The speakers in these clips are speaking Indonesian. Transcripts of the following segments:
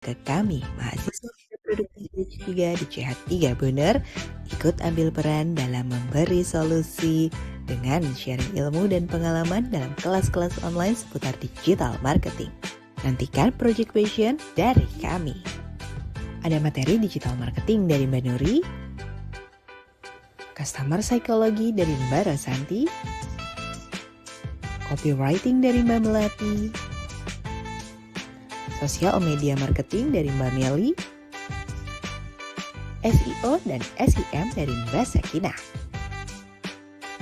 ke kami, mahasiswa produksi D3 di CH3 Bener, ikut ambil peran dalam memberi solusi dengan sharing ilmu dan pengalaman dalam kelas-kelas online seputar digital marketing. Nantikan Project Passion dari kami. Ada materi digital marketing dari Mbak Nuri, Customer Psychology dari Mbak Rosanti, Copywriting dari Mbak Melati, Sosial Media Marketing dari Mbak Meli, SEO dan SEM dari Mbak Sakinah.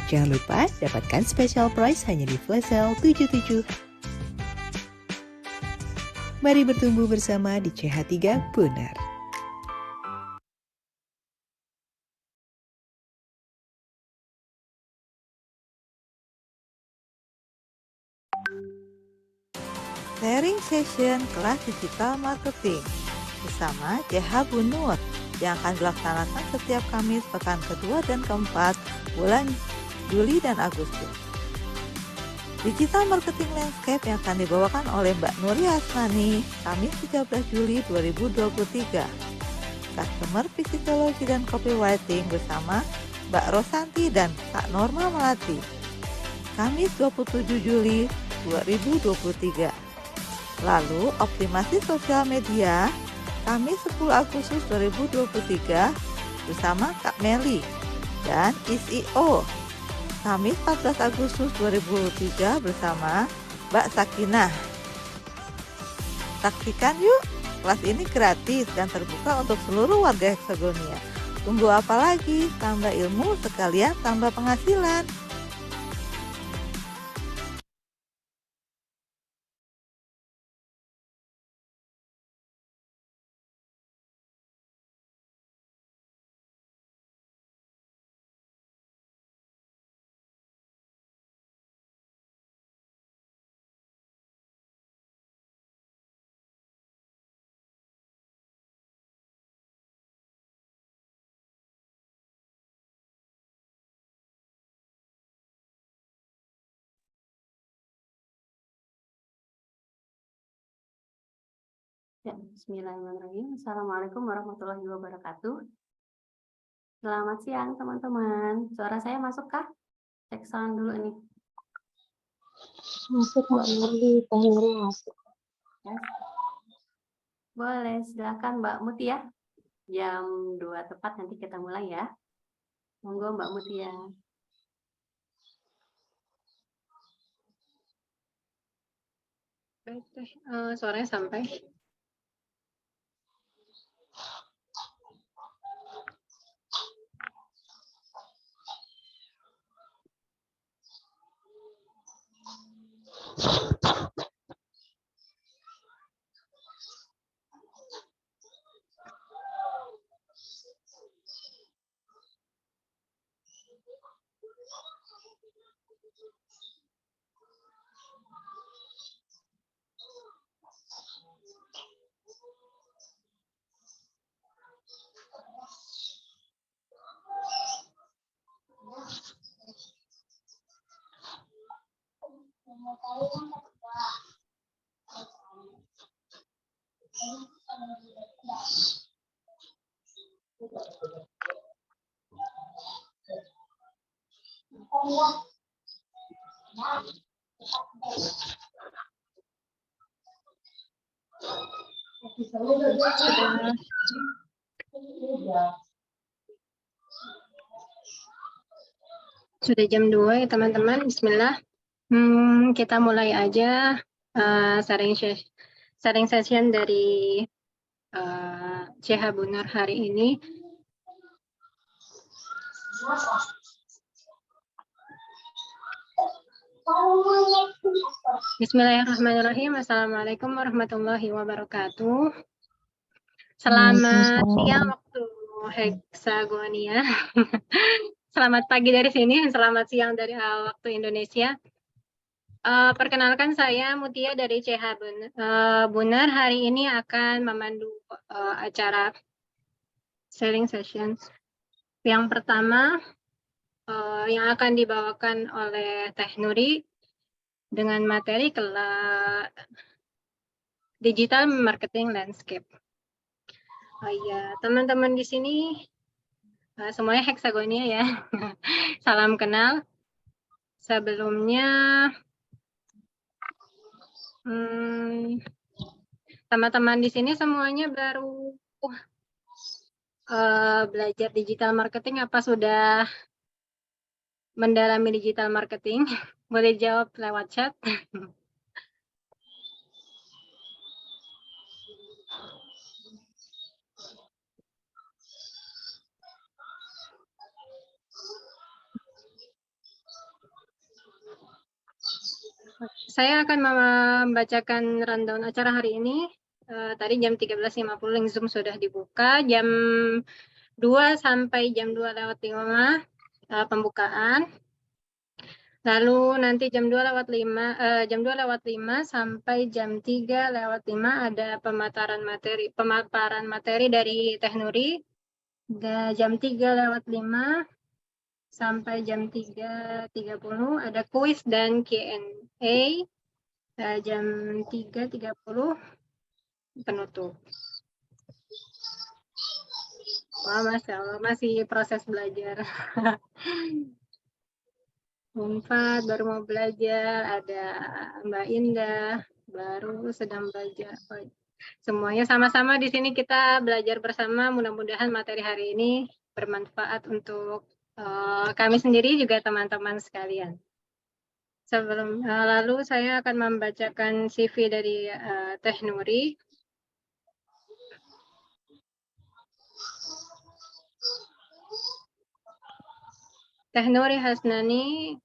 Jangan lupa dapatkan special price hanya di flash sale 77. Mari bertumbuh bersama di CH3 Bener. Sharing session kelas digital marketing bersama CH Bunur yang akan dilaksanakan setiap Kamis pekan kedua dan keempat bulan Juli dan Agustus. Digital Marketing Landscape yang akan dibawakan oleh Mbak Nuri Hasnani Kamis 13 Juli 2023. Customer Psychology dan Copywriting bersama Mbak Rosanti dan Kak Norma Melati Kamis 27 Juli 2023. Lalu optimasi sosial media Kamis 10 Agustus 2023 bersama Kak Meli dan SEO Kamis 14 Agustus 2023 bersama Mbak Sakinah. Saksikan yuk, kelas ini gratis dan terbuka untuk seluruh warga Hexagonia. Tunggu apa lagi? Tambah ilmu sekalian tambah penghasilan. Ya, bismillahirrahmanirrahim. Assalamualaikum warahmatullahi wabarakatuh. Selamat siang, teman-teman. Suara saya masuk kah? Cek sound dulu nih. Masuk Mbak Nuri, Teh Nuri masuk. Yes. Boleh, silakan Mbak Mutia. Jam 2 tepat nanti kita mulai ya. Monggo Mbak Mutia. Baik, Teh. Suaranya sampai. Sudah jam 2 ya teman-teman. Bismillah. Kita mulai aja sharing session dari CH Bunur hari ini. Bismillahirrahmanirrahim. Assalamualaikum warahmatullahi wabarakatuh. Selamat siang waktu Hexagonia. Selamat pagi dari sini, selamat siang dari waktu Indonesia. Perkenalkan saya Mutia dari CH Bunur. Hari ini akan memandu acara sharing session. Yang pertama yang akan dibawakan oleh Teh Nuri dengan materi digital marketing landscape. Oh iya, teman-teman di sini semuanya heksagonia ya. Salam kenal. Sebelumnya teman-teman di sini semuanya baru belajar digital marketing apa sudah mendalami digital marketing? Boleh jawab lewat chat. Saya akan membacakan rundown acara hari ini. Tadi jam 13.50 link Zoom sudah dibuka. Jam 2 sampai jam 2:05 pembukaan. Lalu nanti jam 2:05 sampai jam 3:05 ada pemaparan materi dari Teh Nuri. Jam 3:05 sampai jam 3:30 ada kuis dan Q&A. Jam 3:30 penutup. Wah, Masya Allah, masih proses belajar. Unpad baru mau belajar, ada Mbak Indah baru sedang belajar. Semuanya sama-sama di sini kita belajar bersama. Mudah-mudahan materi hari ini bermanfaat untuk kami sendiri juga teman-teman sekalian. Lalu saya akan membacakan CV dari Teh Nuri. Teh Nuri Hasnani,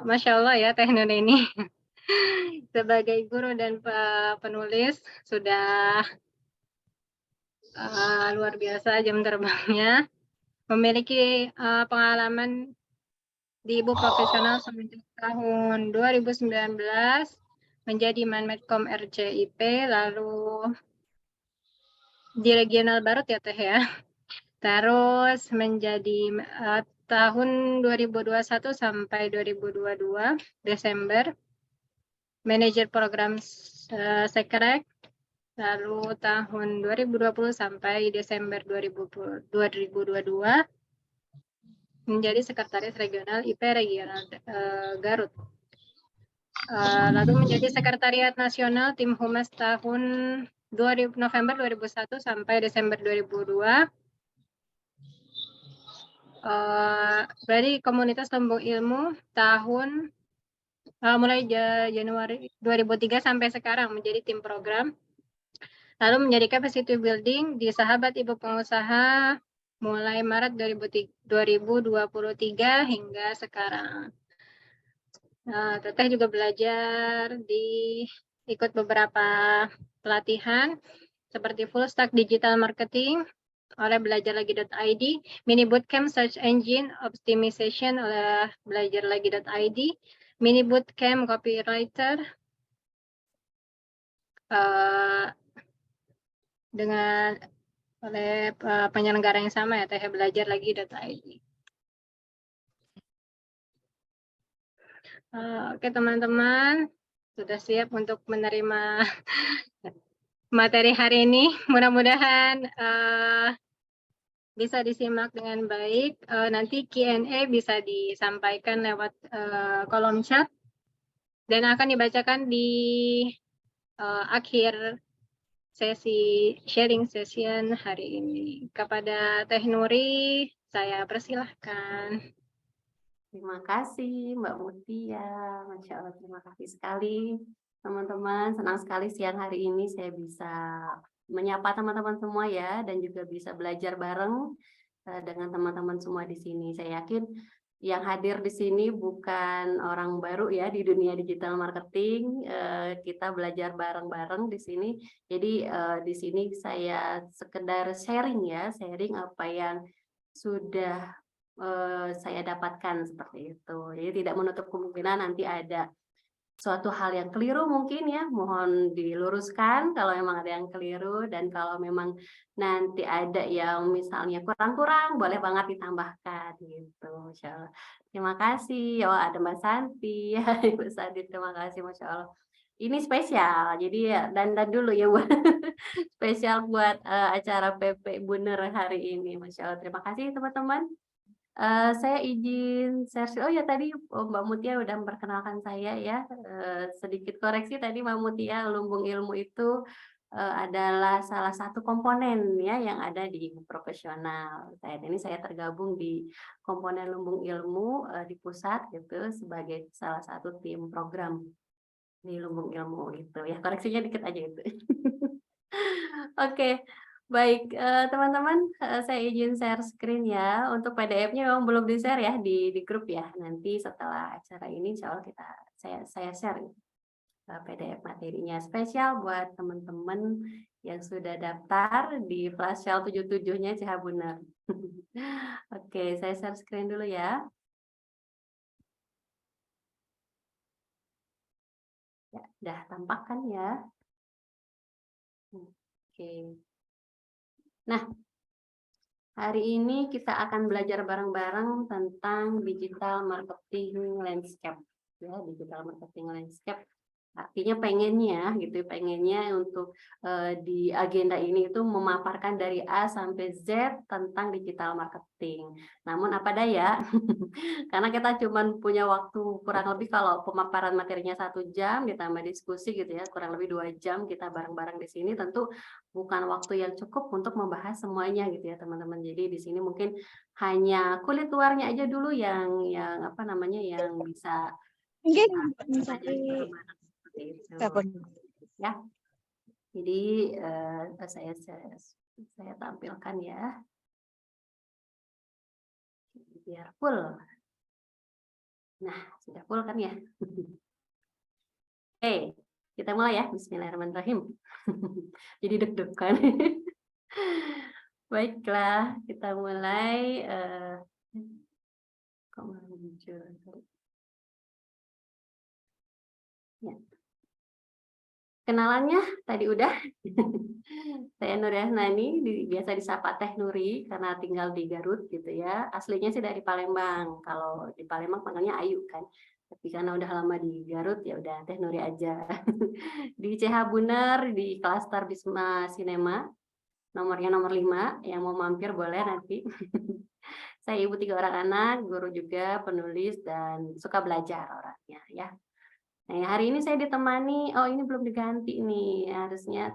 Masya Allah ya Teh Nuri ini. Sebagai guru dan penulis sudah luar biasa jam terbangnya. Memiliki pengalaman di ibu profesional semenjak tahun 2019 menjadi Manmedcom RCIP, lalu di regional Barat ya Teh ya. Terus menjadi tahun 2021 sampai 2022 Desember manajer program Sekrek, lalu tahun 2020 sampai Desember 2022 menjadi sekretaris regional IP regional Garut. Lalu menjadi sekretariat nasional tim Humas tahun November 2001 sampai Desember 2002. Berarti komunitas Tembok Ilmu tahun mulai Januari 2003 sampai sekarang menjadi tim program. Lalu menjadi capacity building di Sahabat Ibu Pengusaha mulai Maret 2023 hingga sekarang. Teteh juga belajar ikut beberapa pelatihan seperti full stack digital marketing oleh belajarlagi.id, mini bootcamp search engine optimization oleh belajarlagi.id, mini bootcamp copywriter dengan oleh penyelenggara yang sama ya, Teh belajarlagi.id. Oke teman-teman, sudah siap untuk menerima materi hari ini. Mudah-mudahan bisa disimak dengan baik. Nanti Q&A bisa disampaikan lewat kolom chat dan akan dibacakan di akhir sesi sharing session hari ini. Kepada Teh Nuri, saya persilahkan. Terima kasih Mbak Mutia, Masya Allah terima kasih sekali teman-teman. Senang sekali siang hari ini saya bisa menyapa teman-teman semua ya, dan juga bisa belajar bareng dengan teman-teman semua di sini. Saya yakin yang hadir di sini bukan orang baru ya di dunia digital marketing. Kita belajar bareng-bareng di sini. Jadi di sini saya sekedar sharing ya, sharing apa yang sudah saya dapatkan seperti itu. Jadi tidak menutup kemungkinan nanti ada suatu hal yang keliru mungkin ya, mohon diluruskan kalau memang ada yang keliru, dan kalau memang nanti ada yang misalnya kurang-kurang boleh banget ditambahkan gitu. Masya Allah. Terima kasih. Oh ada Mbak Santi, Ibu Sadi, terima kasih Masya Allah. ini spesial, jadi ya dandan dulu ya buat spesial buat, acara PP Buner hari ini, Masya Allah. Terima kasih teman-teman. Saya izin share oh ya tadi, Mbak Mutia udah memperkenalkan saya ya, sedikit koreksi tadi Mbak Mutia, lumbung ilmu itu, adalah salah satu komponen ya yang ada di profesional. Saat ini saya tergabung di komponen lumbung ilmu, di pusat gitu sebagai salah satu tim program di lumbung ilmu gitu ya, koreksinya dikit aja itu. Oke, baik, teman-teman, saya izin share screen ya. Untuk PDF-nya memang belum di-share ya di grup ya. Nanti setelah acara ini insya Allah saya share PDF materinya spesial buat teman-teman yang sudah daftar di flash sale 77-nya CH Buner. Oke, saya share screen dulu ya. Ya, udah tampak kan ya? Oke. Nah, hari ini kita akan belajar bareng-bareng tentang digital marketing landscape. Ya, digital marketing landscape. Artinya pengennya untuk di agenda ini itu memaparkan dari A sampai Z tentang digital marketing. Namun apa daya, karena kita cuma punya waktu kurang lebih kalau pemaparan materinya 1 jam ditambah diskusi gitu ya, kurang lebih 2 jam kita bareng-bareng di sini, tentu bukan waktu yang cukup untuk membahas semuanya gitu ya teman-teman. Jadi di sini mungkin hanya kulit luarnya aja dulu yang apa namanya yang bisa Mungkin pelajari bareng-bareng seperti itu ya. Jadi saya tampilkan ya biar full. Nah, sudah full kan ya? Oke, kita mulai ya. Bismillahirrahmanirrahim. Jadi deg-degan. Baiklah, kita mulai. Kok muncul? Ya. Kenalannya tadi udah. Saya Nur Yasnani, biasa disapa Teh Nuri karena tinggal di Garut gitu ya. Aslinya sih dari Palembang. Kalau di Palembang panggilnya Ayu kan. Tapi karena udah lama di Garut ya udah Teh Nuri aja. Di CH Buner di klaster Bisma Cinema. Nomornya nomor 5, yang mau mampir boleh nanti. Saya ibu 3 orang anak, guru juga, penulis dan suka belajar orangnya ya. Nah, hari ini saya ditemani, oh ini belum diganti nih, harusnya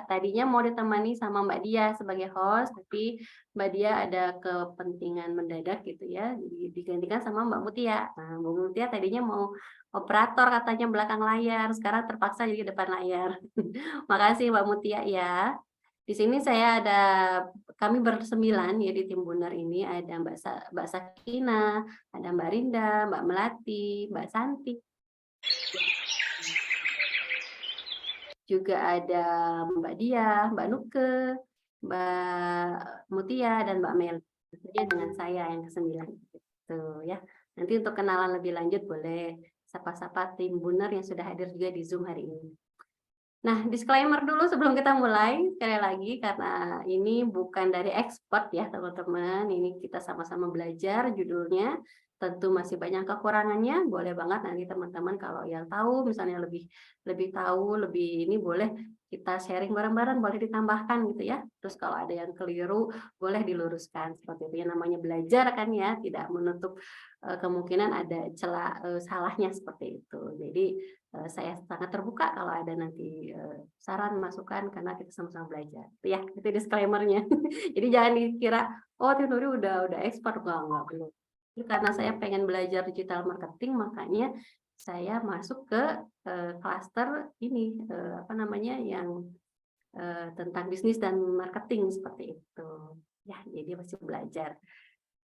tadinya mau ditemani sama Mbak Dia sebagai host, tapi Mbak Dia ada kepentingan mendadak gitu ya, jadi digantikan sama Mbak Mutia. Nah, Mbak Mutia tadinya mau operator katanya belakang layar, sekarang terpaksa jadi depan layar. Makasih Mbak Mutia ya. Di sini kami bersembilan ya di tim Buner ini, ada Mbak Sakina, ada Mbak Rinda, Mbak Melati, Mbak Santi. Juga ada Mbak Dia, Mbak Nuke, Mbak Mutia, dan Mbak Mel. Tentunya dengan saya yang ke-9. Gitu, ya. Nanti untuk kenalan lebih lanjut boleh sapa-sapa tim Buner yang sudah hadir juga di Zoom hari ini. Nah, disclaimer dulu sebelum kita mulai, sekali lagi karena ini bukan dari expert ya teman-teman, ini kita sama-sama belajar judulnya, tentu masih banyak kekurangannya, boleh banget nanti teman-teman kalau yang tahu, misalnya lebih tahu, lebih ini boleh kita sharing bareng-bareng, boleh ditambahkan gitu ya. Terus kalau ada yang keliru, boleh diluruskan, seperti itu ya, namanya belajar kan ya, tidak menutup kemungkinan ada celah salahnya seperti itu. Jadi saya sangat terbuka kalau ada nanti saran, masukan, karena kita sama-sama belajar. Ya, itu disclaimer-nya. Jadi jangan dikira, oh Teh Nuri udah expert. Enggak, belum. Karena saya pengen belajar digital marketing, makanya saya masuk ke klaster ini, apa namanya, yang tentang bisnis dan marketing seperti itu. Ya, jadi masih belajar.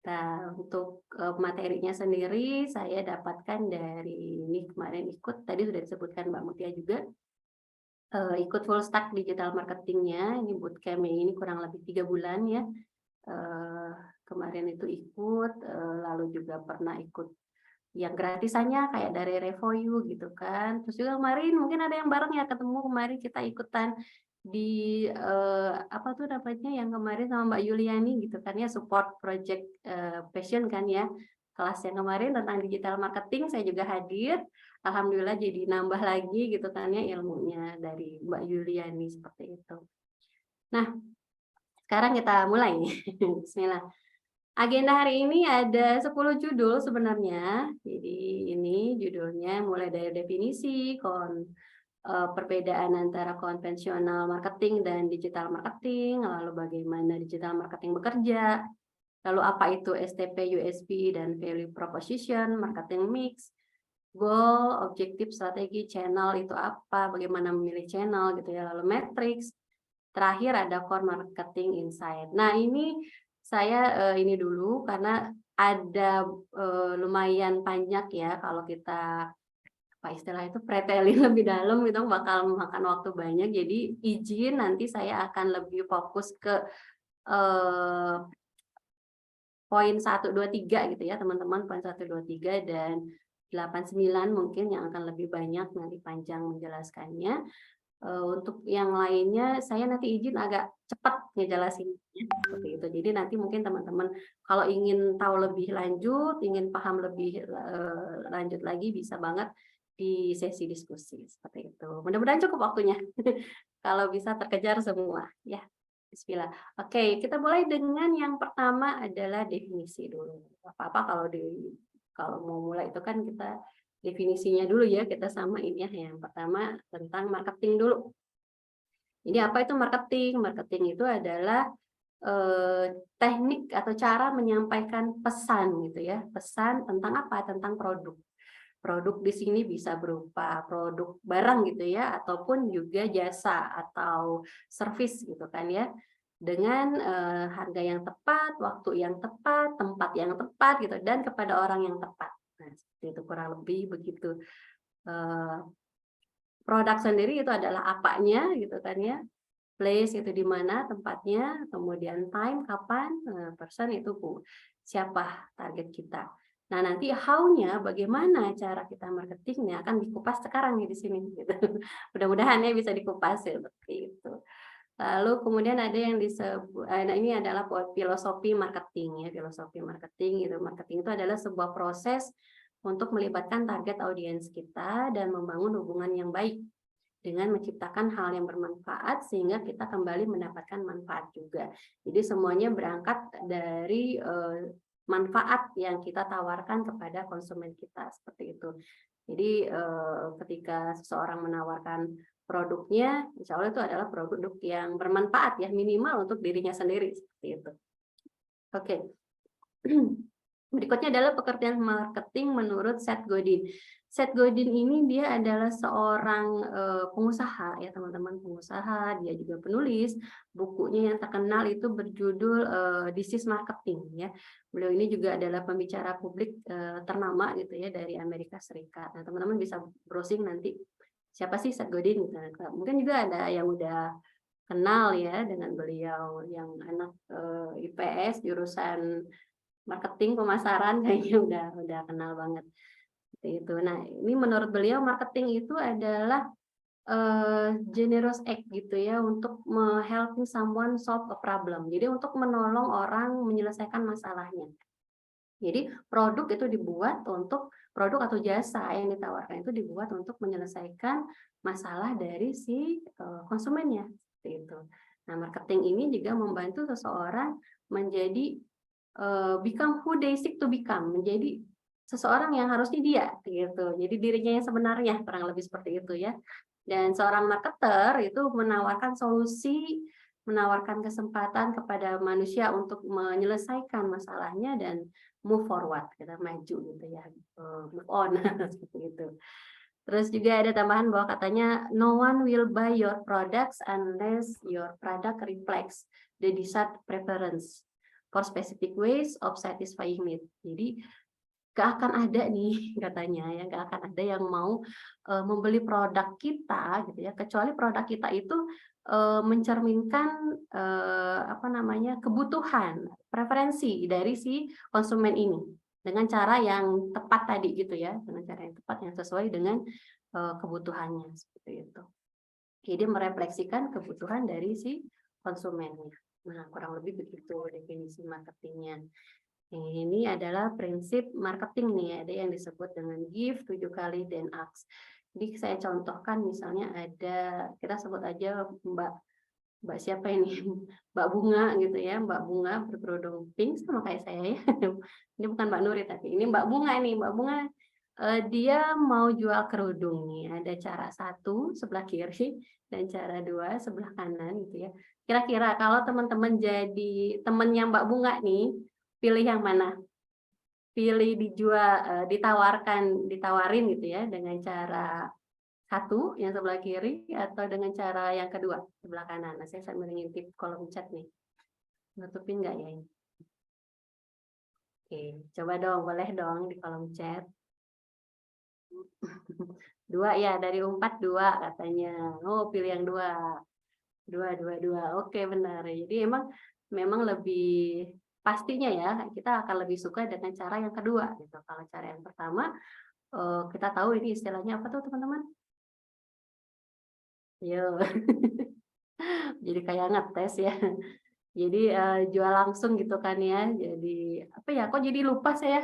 Nah, untuk materinya sendiri saya dapatkan dari ini kemarin tadi sudah disebutkan Mbak Mutia juga, ikut full stack digital marketingnya, ini bootcamp ini kurang lebih 3 bulan ya. Kemarin itu ikut, lalu juga pernah ikut yang gratisannya kayak dari Revoyu gitu kan. Terus juga kemarin mungkin ada yang bareng ya ketemu kemarin kita ikutan di apa tuh namanya yang kemarin sama Mbak Yuliani gitu kan ya, support project passion kan ya, kelas yang kemarin tentang digital marketing saya juga hadir. alhamdulillah jadi nambah lagi gitu kan ya ilmunya dari Mbak Yuliani seperti itu. Nah, sekarang kita mulai nih. Bismillah. Agenda hari ini ada 10 judul sebenarnya. Jadi ini judulnya mulai dari definisi, perbedaan antara konvensional marketing dan digital marketing, lalu bagaimana digital marketing bekerja, lalu apa itu STP, USP, dan value proposition, marketing mix, goal, objektif, strategi, channel itu apa, bagaimana memilih channel gitu ya, lalu matrix, terakhir ada core marketing insight. Nah ini saya ini dulu karena ada lumayan banyak ya kalau kita apa istilah itu pretelin lebih dalam itu bakal memakan waktu banyak. Jadi izin nanti saya akan lebih fokus ke eh, poin 1, 2, 3 gitu ya teman-teman, poin 1, 2, 3 dan 8, 9 mungkin yang akan lebih banyak nanti panjang menjelaskannya. Untuk yang lainnya saya nanti izin agak cepat ngejelasinnya seperti itu. Jadi nanti mungkin teman-teman kalau ingin tahu lebih lanjut, ingin paham lebih lanjut lagi bisa banget di sesi diskusi seperti itu. Mudah-mudahan cukup waktunya. Kalau bisa terkejar semua ya. Bismillah. Oke, kita mulai dengan yang pertama adalah definisi dulu. Apa-apa kalau mau mulai itu kan kita definisinya dulu ya, kita samain ya. Yang pertama tentang marketing dulu. Jadi apa itu marketing? Marketing itu adalah teknik atau cara menyampaikan pesan gitu ya. Pesan tentang apa? Tentang produk. Produk di sini bisa berupa produk barang gitu ya, ataupun juga jasa atau service gitu kan ya. Dengan harga yang tepat, waktu yang tepat, tempat yang tepat gitu, dan kepada orang yang tepat. Nah, seperti itu kurang lebih begitu. Produk sendiri itu adalah apanya gitu kan ya, place itu di mana tempatnya, kemudian time kapan, person itu siapa target kita. Nah nanti how-nya bagaimana cara kita marketingnya akan dikupas sekarang nih di sini gitu. Mudah-mudahan ya bisa dikupas ya seperti itu. Lalu kemudian ada yang disebut, nah ini adalah filosofi marketing ya, filosofi marketing itu. Marketing itu adalah sebuah proses untuk melibatkan target audiens kita dan membangun hubungan yang baik dengan menciptakan hal yang bermanfaat sehingga kita kembali mendapatkan manfaat juga. Jadi semuanya berangkat dari manfaat yang kita tawarkan kepada konsumen kita seperti itu. Jadi ketika seseorang menawarkan produknya, insya Allah itu adalah produk yang bermanfaat ya, minimal untuk dirinya sendiri seperti itu. Oke. Berikutnya adalah pekerjaan marketing menurut Seth Godin. Seth Godin ini dia adalah seorang pengusaha ya teman-teman, pengusaha, dia juga penulis. Bukunya yang terkenal itu berjudul This is Marketing ya. Beliau ini juga adalah pembicara publik ternama gitu ya dari Amerika Serikat. Nah, teman-teman bisa browsing nanti siapa sih Seth Godin gitu. Mungkin juga ada yang udah kenal ya dengan beliau, yang anak IPS jurusan marketing pemasaran kayaknya udah kenal banget seperti itu. Nah ini menurut beliau marketing itu adalah generous act gitu ya, untuk helping someone solve a problem. Jadi untuk menolong orang menyelesaikan masalahnya. Jadi produk itu dibuat untuk, produk atau jasa yang ditawarkan itu dibuat untuk menyelesaikan masalah dari si konsumennya seperti itu. Nah marketing ini juga membantu seseorang menjadi become who they seek to become, menjadi seseorang yang harusnya dia gitu. Jadi dirinya yang sebenarnya, kurang lebih seperti itu ya. Dan seorang marketer itu menawarkan solusi, menawarkan kesempatan kepada manusia untuk menyelesaikan masalahnya dan move forward, kita maju gitu ya, move on seperti itu. Terus juga ada tambahan bahwa katanya no one will buy your products unless your product reflects the desired preference for specific ways of satisfying need. Jadi gak akan ada nih katanya ya, gak akan ada yang mau membeli produk kita gitu ya, kecuali produk kita itu mencerminkan apa namanya, kebutuhan, preferensi dari si konsumen ini dengan cara yang tepat tadi gitu ya, dengan cara yang tepat yang sesuai dengan kebutuhannya seperti itu. Jadi merefleksikan kebutuhan dari si konsumennya. Nah, kurang lebih begitu definisi marketingnya. Ini adalah prinsip marketing nih, ada yang disebut dengan give 7 kali then ask. Jadi saya contohkan misalnya ada, kita sebut aja Mbak siapa ini? Mbak Bunga gitu ya, Mbak Bunga berkerudung pink sama kayak saya ya. Ini bukan Mbak Nuri tapi ini Mbak Bunga nih, Mbak Bunga dia mau jual kerudung nih, ada cara satu sebelah kiri dan cara dua sebelah kanan gitu ya. Kira-kira kalau teman-teman jadi temennya Mbak Bunga nih, pilih yang mana? Pilih dijual, ditawarin gitu ya dengan cara satu yang sebelah kiri atau dengan cara yang kedua sebelah kanan. Nah, saya sambil ngintip kolom chat nih. Nutupin nggak ya ini? Oke, coba dong, boleh dong di kolom chat. Dua ya, dari 4 dua katanya. Oh, pilih yang dua. Dua. Oke, benar. Jadi memang lebih pastinya ya, kita akan lebih suka dengan cara yang kedua gitu. Kalau cara yang pertama, kita tahu ini istilahnya apa tuh teman-teman? Yo. Jadi kayak ngetes ya. Jadi jual langsung gitu kan ya. Jadi apa ya? Kok jadi lupa saya.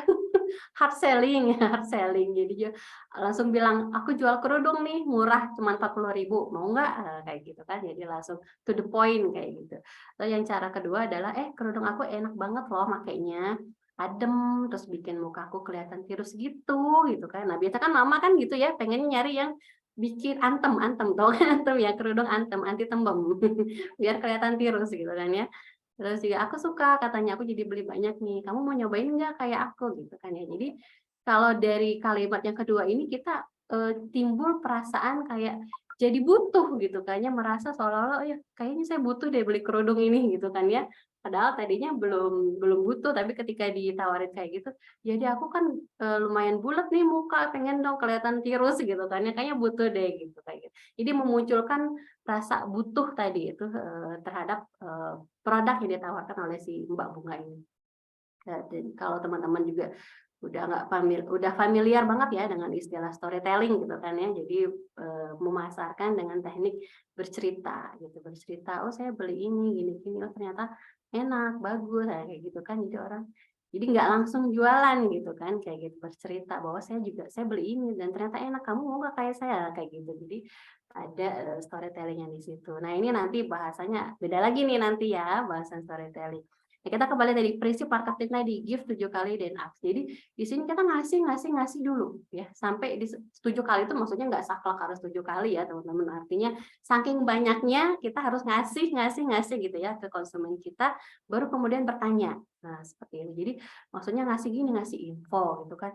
Hard selling, hard selling. Jadi langsung bilang, aku jual kerudung nih, murah, cuma 40.000, mau nggak? Kayak gitu kan. Jadi langsung to the point kayak gitu. Lalu yang cara kedua adalah, kerudung aku enak banget loh makainya, adem, terus bikin mukaku kelihatan tirus gitu kan. Nah biasa kan mama kan gitu ya, pengen nyari yang bikin antem tau kan antem ya, kerudung antem anti tembem biar kelihatan tirus gitu kan ya. Terus juga aku suka katanya, aku jadi beli banyak nih, kamu mau nyobain nggak kayak aku gitu kan ya. Jadi kalau dari kalimat yang kedua ini kita timbul perasaan kayak jadi butuh gitu kan ya, merasa seolah-olah ya kayaknya saya butuh deh beli kerudung ini gitu kan ya. Padahal tadinya belum belum butuh, tapi ketika ditawarin kayak gitu, jadi aku kan lumayan bulat nih muka, pengen dong kelihatan tirus gitu kan ya, kayaknya butuh deh gitu kayak gitu. Jadi memunculkan rasa butuh tadi itu terhadap produk yang ditawarkan oleh si Mbak Bunga ini. Dan kalau teman-teman juga udah familiar banget ya dengan istilah storytelling gitu kan ya. Jadi memasarkan dengan teknik bercerita gitu. Bercerita, oh saya beli ini gini-gini, oh ternyata enak, bagus kayak gitu kan. Jadi nggak langsung jualan gitu kan, kayak gitu bercerita bahwa saya beli ini dan ternyata enak, kamu mau nggak kayak saya kayak gitu. Jadi ada storytelling yang di situ. Nah ini nanti bahasanya beda lagi nih nanti ya bahasan storytelling. Nah, kita kembali tadi prinsip marketing tadi, give 7 kali then ask. Jadi di sini kita ngasih dulu ya, sampai di 7 kali itu maksudnya nggak saklek harus 7 kali ya teman-teman. Artinya saking banyaknya kita harus ngasih gitu ya ke konsumen kita, baru kemudian bertanya. Nah, seperti itu. Jadi maksudnya ngasih gini, ngasih info gitu kan.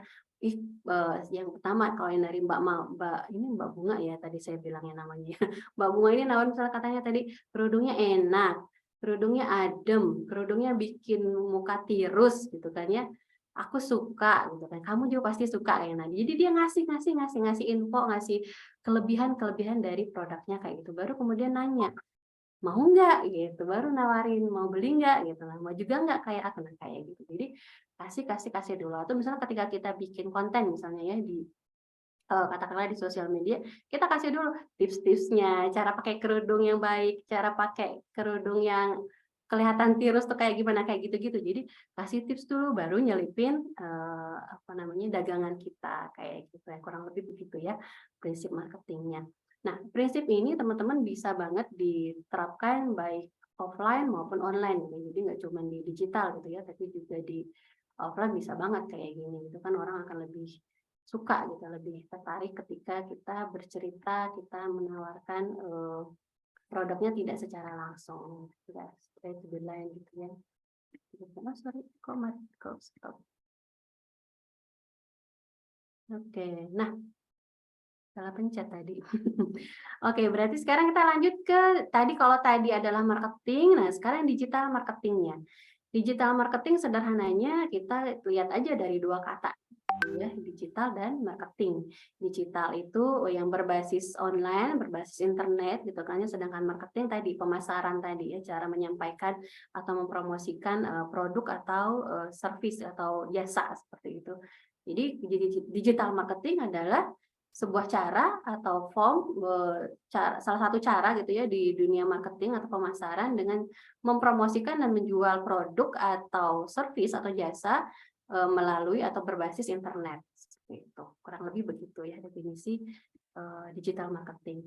Yang pertama kalau yang dari Mbak Bunga ya tadi saya bilangnya namanya. Mbak Bunga ini nawarin misalnya katanya tadi kerudungnya enak, kerudungnya adem, kerudungnya bikin muka tirus gitu kan ya. Aku suka gitu kan. Kamu juga pasti suka kayak nah. Jadi dia ngasih info, ngasih kelebihan dari produknya kayak gitu. Baru kemudian nanya, mau nggak gitu, baru nawarin mau beli nggak gitu lah, mau juga nggak kayak aku nah kayak gitu. Jadi kasih dulu. Atau misalnya ketika kita bikin konten misalnya ya di katakanlah di sosial media, kita kasih dulu tips-tipsnya, cara pakai kerudung yang baik, cara pakai kerudung yang kelihatan tirus tuh kayak gimana, kayak gitu-gitu. Jadi kasih tips dulu, baru nyelipin dagangan kita kayak gitu ya, kurang lebih begitu ya prinsip marketingnya. Nah, prinsip ini teman-teman bisa banget diterapkan baik offline maupun online gitu. Jadi nggak cuma di digital gitu ya, tapi juga di offline bisa banget kayak gini. Itu kan orang akan lebih suka gitu, lebih tertarik ketika kita bercerita, kita menawarkan produknya tidak secara langsung, tidak straight to the line gitu ya. Oh, sorry, kok stop. Oke, nah salah pencet tadi. Oke, berarti sekarang kita lanjut ke kalau tadi adalah marketing, nah sekarang digital marketingnya. Digital marketing sederhananya kita lihat aja dari dua kata ya, digital dan marketing. Digital itu yang berbasis online, berbasis internet gitu kan ya, sedangkan marketing tadi pemasaran tadi ya, cara menyampaikan atau mempromosikan produk atau service atau jasa seperti itu. Jadi digital marketing adalah sebuah cara atau form, salah satu cara gitu ya di dunia marketing atau pemasaran dengan mempromosikan dan menjual produk atau service atau jasa melalui atau berbasis internet. Seperti itu. Kurang lebih begitu ya definisi digital marketing.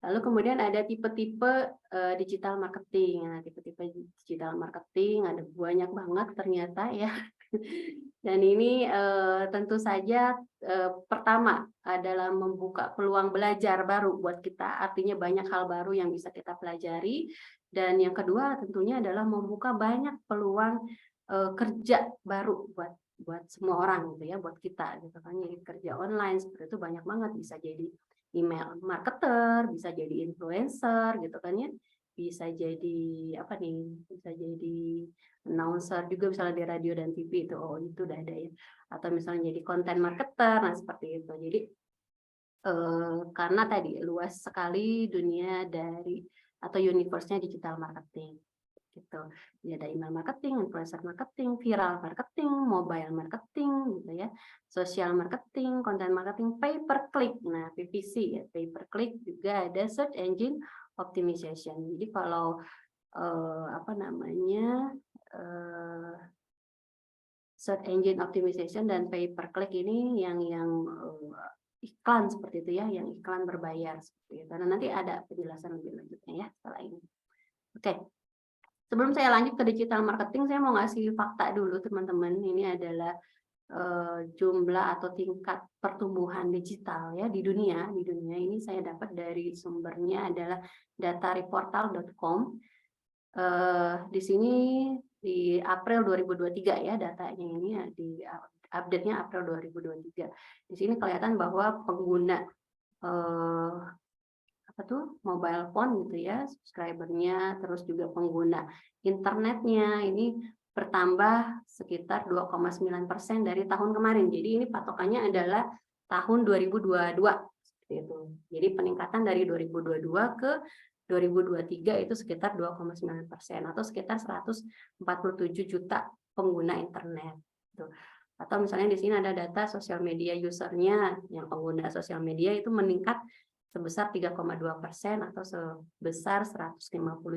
Lalu kemudian ada tipe-tipe digital marketing. Nah, tipe-tipe digital marketing ada banyak banget ternyata ya. Dan ini tentu saja pertama adalah membuka peluang belajar baru buat kita, artinya banyak hal baru yang bisa kita pelajari. Dan yang kedua tentunya adalah membuka banyak peluang kerja baru buat semua orang gitu ya, buat kita gitu kan. Jadi kerja online seperti itu banyak banget, bisa jadi email marketer, bisa jadi influencer gitu kan ya. Bisa jadi apa nih? Bisa jadi announcer juga misalnya di radio dan TV itu. Oh, itu udah ada ya. Atau misalnya jadi content marketer, nah seperti itu. Jadi karena tadi luas sekali dunia dari atau universe-nya digital marketing gitu. Jadi ada email marketing, influencer marketing, viral marketing, mobile marketing gitu ya, social marketing, content marketing, pay per click. Nah, PPC ya, pay per click juga ada search engine optimization. Jadi kalau apa namanya search engine optimization dan pay per click ini yang iklan seperti itu ya, yang iklan berbayar seperti itu. Karena nanti ada penjelasan lebih lanjutnya ya setelah ini. Oke. Sebelum saya lanjut ke digital marketing, saya mau ngasih fakta dulu teman-teman. Ini adalah jumlah atau tingkat pertumbuhan digital ya di dunia. Di dunia ini saya dapat dari sumbernya adalah datareportal.com. Di sini di April 2023 ya datanya ini ya, di update-nya April 2023. Di sini kelihatan bahwa pengguna mobile phone gitu ya, subscribernya, terus juga pengguna internetnya ini bertambah sekitar 2,9% dari tahun kemarin. Jadi ini patokannya adalah tahun 2022 seperti itu. Jadi peningkatan dari 2022 ke 2023 itu sekitar 2,9% atau sekitar 147 juta pengguna internet. Gitu. Atau misalnya di sini ada data sosial media usernya, yang pengguna sosial media itu meningkat sebesar 3,2% atau sebesar 150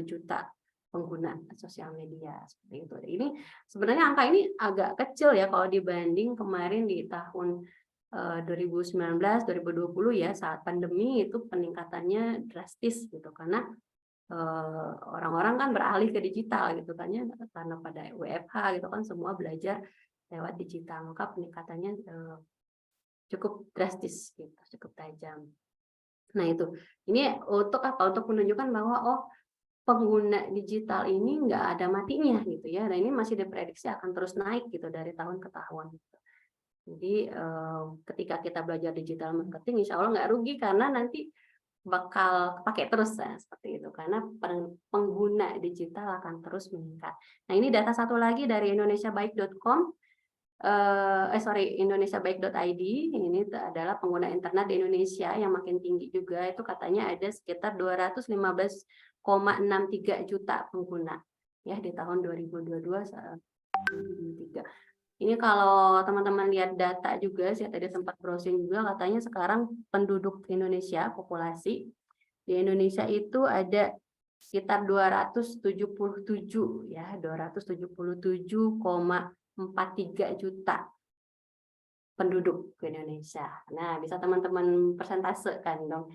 juta pengguna sosial media seperti itu. Ini sebenarnya angka ini agak kecil ya kalau dibanding kemarin di tahun 2019, 2020 ya saat pandemi itu peningkatannya drastis gitu karena orang-orang kan beralih ke digital gitu kan ya karena pada WFH gitu kan semua belajar lewat digital maka peningkatannya cukup drastis gitu, cukup tajam. Nah itu, ini untuk apa? Untuk menunjukkan bahwa pengguna digital ini nggak ada matinya gitu ya. Nah ini masih diprediksi akan terus naik gitu dari tahun ke tahun. Gitu. Jadi ketika kita belajar digital marketing, insya Allah nggak rugi karena nanti bakal pakai terus ya, seperti itu. Karena pengguna digital akan terus meningkat. Nah ini data satu lagi dari indonesiabaik.com. indonesiabaik.id ini adalah pengguna internet di Indonesia yang makin tinggi juga itu katanya ada sekitar 215,63 juta pengguna ya di tahun 2022 ini kalau teman-teman lihat data juga saya tadi sempat browsing juga katanya sekarang penduduk Indonesia populasi di Indonesia itu ada sekitar 277 ya 277,43 juta penduduk ke Indonesia. Nah, bisa teman-teman persentasekan dong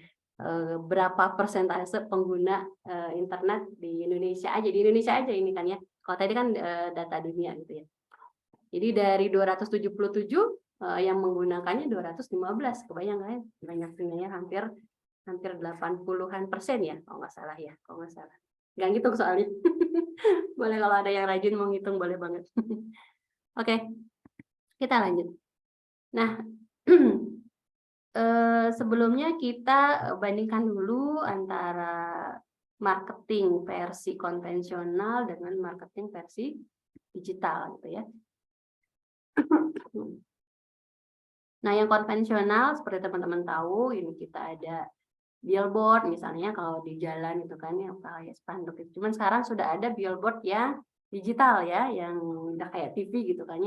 berapa persentase pengguna internet di Indonesia aja. Di Indonesia aja ini kan ya. Kalau tadi kan data dunia gitu ya. Jadi dari 277 yang menggunakannya 215. Kebayang kan? Banyak-banyaknya hampir 80-an% ya, kalau nggak salah ya. Kalau nggak salah. Nggak ngitung soalnya. Boleh kalau ada yang rajin mau ngitung boleh banget. Oke, kita lanjut. Nah, sebelumnya kita bandingkan dulu antara marketing versi konvensional dengan marketing versi digital, gitu ya. Nah, yang konvensional seperti teman-teman tahu, ini kita ada billboard misalnya kalau di jalan itu kan yang kayak spanduk itu. Cuman sekarang sudah ada billboard yang digital ya, yang udah kayak TV gitu kan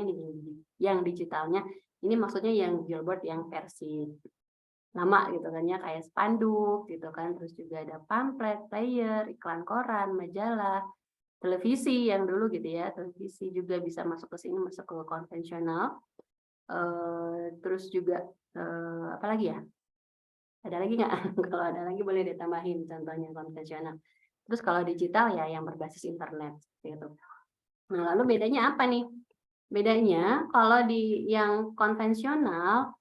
yang digitalnya. Ini maksudnya yang billboard yang versi lama gitu kan ya, kayak spanduk gitu kan, terus juga ada pamflet, flyer, iklan koran, majalah, televisi yang dulu gitu ya, televisi juga bisa masuk ke sini, masuk ke konvensional. Terus juga, apa lagi ya? Ada lagi nggak? Kalau ada lagi boleh ditambahin contohnya konvensional. Terus kalau digital ya yang berbasis internet, seperti itu. Nah, lalu bedanya apa nih? Bedanya kalau di yang konvensional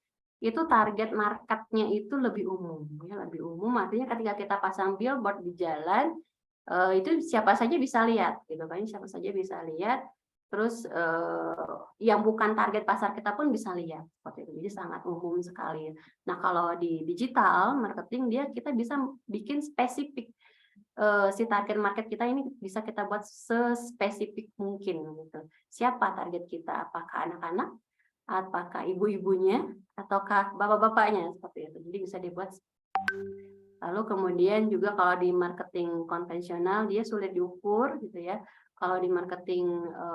itu target marketnya itu lebih umum, ya lebih umum. Artinya ketika kita pasang billboard di jalan, itu siapa saja bisa lihat, gitu kan? Siapa saja bisa lihat. Terus yang bukan target pasar kita pun bisa lihat, seperti itu. Jadi sangat umum sekali. Nah, kalau di digital marketing kita bisa bikin spesifik. Si target market kita ini bisa kita buat sespesifik mungkin gitu. Siapa target kita? Apakah anak-anak, apakah ibu-ibunya, ataukah bapak-bapaknya, seperti itu. Jadi bisa dibuat. Lalu kemudian juga kalau di marketing konvensional dia sulit diukur gitu ya. Kalau di marketing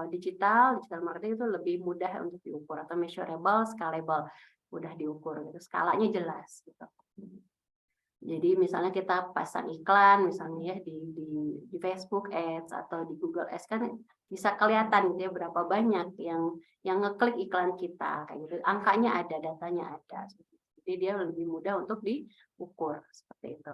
digital marketing itu lebih mudah untuk diukur atau measurable, scalable, mudah diukur gitu. Skalanya jelas gitu. Jadi misalnya kita pasang iklan misalnya ya di Facebook Ads atau di Google Ads kan bisa kelihatan gitu ya berapa banyak yang ngeklik iklan kita kayak gitu. Angkanya ada, datanya ada. Jadi dia lebih mudah untuk diukur seperti itu.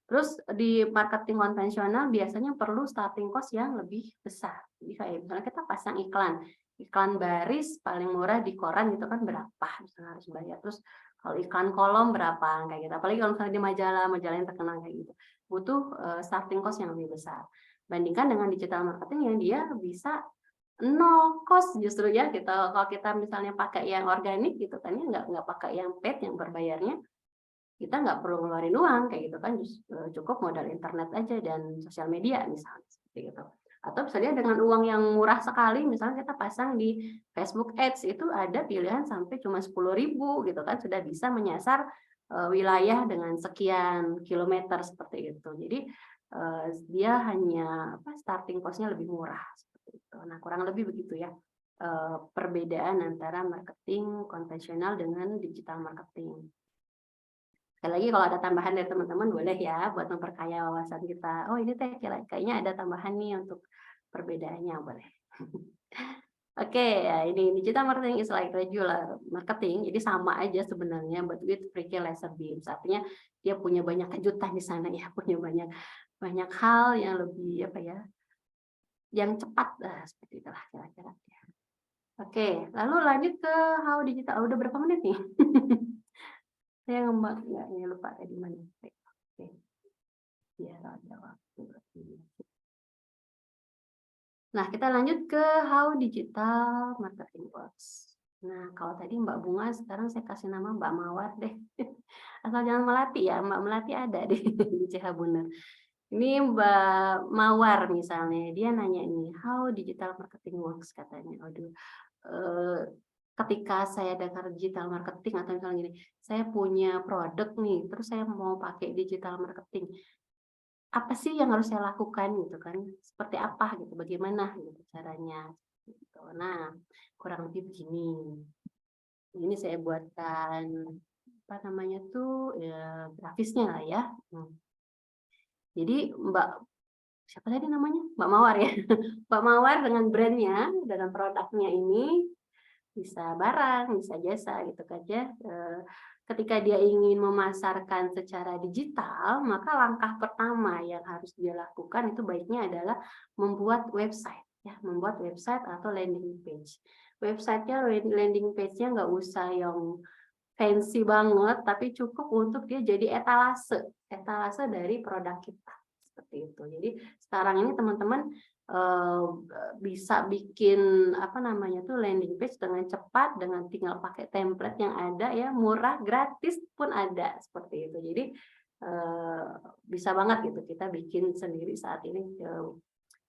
Terus di marketing konvensional biasanya perlu starting cost yang lebih besar. Jadi kayak misalnya kita pasang iklan baris paling murah di koran gitu kan berapa misalnya harus bayar. Terus kalau iklan kolom berapa kayak gitu. Apalagi kalau misalnya di majalah yang terkenal kayak gitu. Butuh starting cost yang lebih besar. Bandingkan dengan digital marketing yang dia bisa nol cost justru ya kita kalau kita misalnya pakai yang organik gitu kan ya nggak pakai yang paid yang berbayarnya kita nggak perlu ngeluarin uang kayak gitu kan cukup modal internet aja dan sosial media misalnya seperti itu atau misalnya dengan uang yang murah sekali misalnya kita pasang di Facebook Ads itu ada pilihan sampai cuma 10.000 gitu kan sudah bisa menyasar wilayah dengan sekian kilometer seperti itu jadi dia hanya starting cost-nya lebih murah seperti itu. Nah kurang lebih begitu ya perbedaan antara marketing konvensional dengan digital marketing. Sekali lagi kalau ada tambahan dari teman-teman boleh ya buat memperkaya wawasan kita. Oh ini teh kayaknya ada tambahan nih untuk perbedaannya boleh. Oke, ya ini digital marketing is like regular marketing, jadi sama aja sebenarnya, but with freaky laser beams. Artinya dia punya banyak kejutan di sana ya, punya banyak hal yang lebih apa ya, yang cepat seperti itulah kira-kira. Oke, lalu lanjut ke how digital. Udah berapa menit nih? Saya nggak lupa tadi mana. Oke. Biar ada waktu. Nah, kita lanjut ke how digital marketing works. Nah, kalau tadi Mbak Bunga, sekarang saya kasih nama Mbak Mawar deh. Asal jangan Melati ya, Mbak Melati ada di CH Buner. Ini Mbak Mawar misalnya, dia nanya ini, how digital marketing works katanya. Aduh, ketika saya dengar digital marketing atau misalnya gini, saya punya produk nih, terus saya mau pakai digital marketing. Apa sih yang harus saya lakukan gitu kan? Seperti apa gitu, bagaimana gitu caranya gitu. Nah, kurang lebih begini. Ini saya buatkan apa namanya tuh ya, grafisnya lah ya. Jadi siapa tadi namanya? Mbak Mawar ya. Mbak Mawar dengan brandnya, dengan produknya ini bisa barang, bisa jasa gitu kan ya. Ketika dia ingin memasarkan secara digital, maka langkah pertama yang harus dia lakukan itu baiknya adalah membuat website ya, membuat website atau landing page. Website-nya, landing page-nya nggak usah yang fancy banget, tapi cukup untuk dia jadi etalase dari produk kita seperti itu. Jadi sekarang ini teman-teman bisa bikin apa namanya tuh landing page dengan cepat, dengan tinggal pakai template yang ada ya, murah, gratis pun ada seperti itu. Jadi bisa banget gitu kita bikin sendiri saat ini.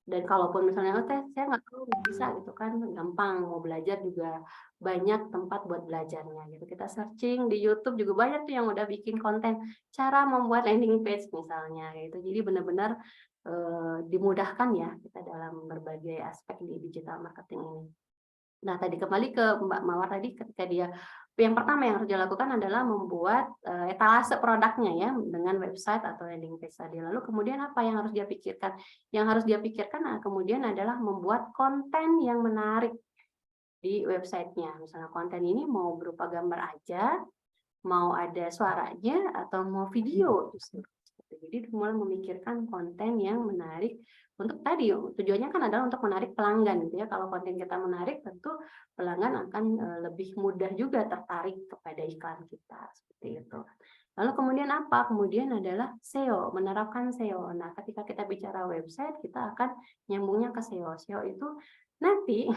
Dan kalaupun misalnya saya nggak tahu bisa gitu kan gampang mau belajar juga banyak tempat buat belajarnya gitu kita searching di YouTube juga banyak tuh yang udah bikin konten cara membuat landing page misalnya gitu jadi benar-benar dimudahkan ya kita dalam berbagai aspek di digital marketing ini. Nah, tadi kembali ke Mbak Mawar tadi ketika dia yang pertama yang harus dilakukan adalah membuat, etalase produknya ya, dengan website atau landing page tadi. Lalu kemudian apa yang harus dia pikirkan? Yang harus dia pikirkan, kemudian adalah membuat konten yang menarik di websitenya. Misalnya konten ini mau berupa gambar aja, mau ada suaranya, atau mau video justru. Jadi mulai memikirkan konten yang menarik untuk tadi, tujuannya kan adalah untuk menarik pelanggan gitu ya. Kalau konten kita menarik, tentu pelanggan akan lebih mudah juga tertarik kepada iklan kita, seperti itu. Lalu kemudian apa? Kemudian adalah SEO, menerapkan SEO. Nah, ketika kita bicara website, kita akan nyambungnya ke SEO. SEO itu nanti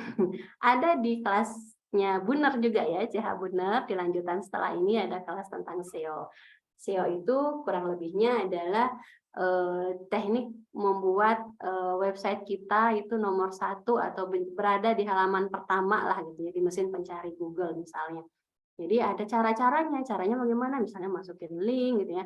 ada di kelasnya Buner juga ya, CH Buner. Di lanjutan setelah ini ada kelas tentang SEO. SEO itu kurang lebihnya adalah teknik membuat website kita itu nomor 1 atau berada di halaman pertama lah gitu ya, di mesin pencari Google misalnya. Jadi ada caranya bagaimana? Misalnya masukin link gitu ya,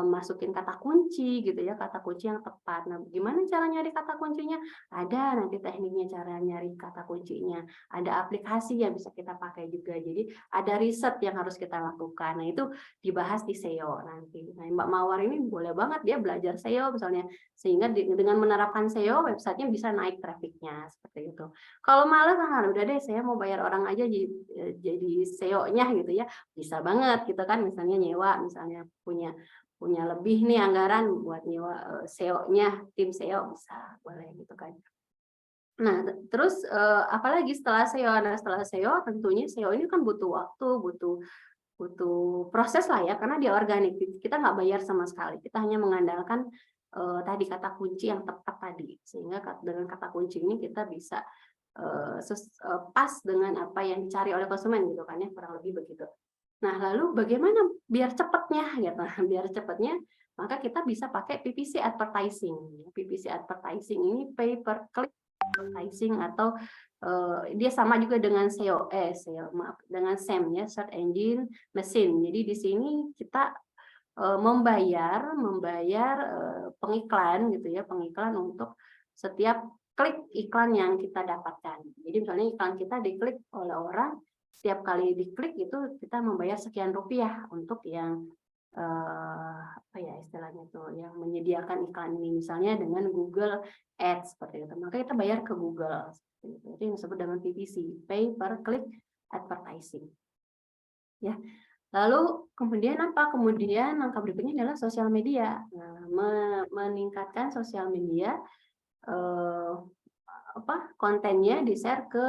masukin kata kunci gitu ya, kata kunci yang tepat. Nah, gimana cara nyari kata kuncinya? Ada nanti tekniknya cara nyari kata kuncinya. Ada aplikasi yang bisa kita pakai juga. Jadi ada riset yang harus kita lakukan. Nah, itu dibahas di SEO nanti. Nah, Mbak Mawar ini boleh banget dia belajar SEO misalnya, sehingga dengan menerapkan SEO websitenya bisa naik trafficnya seperti itu. Kalau malas, udah deh saya mau bayar orang aja jadi SEO-nya gitu ya, bisa banget gitu kan, misalnya nyewa, misalnya punya punya lebih nih anggaran buat nyewa SEO-nya, tim SEO bisa, boleh gitu kan. Nah, terus apalagi setelah SEO? Nah, setelah SEO tentunya SEO ini kan butuh waktu, butuh butuh proses lah ya, karena dia organik, kita nggak bayar sama sekali, kita hanya mengandalkan tadi kata kunci yang tepat tadi, sehingga dengan kata kunci ini kita bisa pas dengan apa yang dicari oleh konsumen gitu kan ya, kurang lebih begitu. Nah, lalu bagaimana biar cepatnya gitu, biar cepatnya maka kita bisa pakai PPC advertising. PPC advertising ini pay per click advertising atau dia sama juga dengan SEO, maaf, dengan SEM ya, search engine machine. Jadi di sini kita membayar pengiklan gitu ya, pengiklan untuk setiap klik iklan yang kita dapatkan. Jadi misalnya iklan kita diklik oleh orang, setiap kali diklik itu kita membayar sekian rupiah untuk yang apa ya istilahnya tuh, yang menyediakan iklan ini misalnya dengan Google Ads seperti itu. Maka kita bayar ke Google seperti itu. Itu yang disebut dengan PPC, pay per click advertising. Ya. Lalu kemudian apa? Kemudian langkah berikutnya adalah sosial media. Nah, meningkatkan sosial media kontennya di-share ke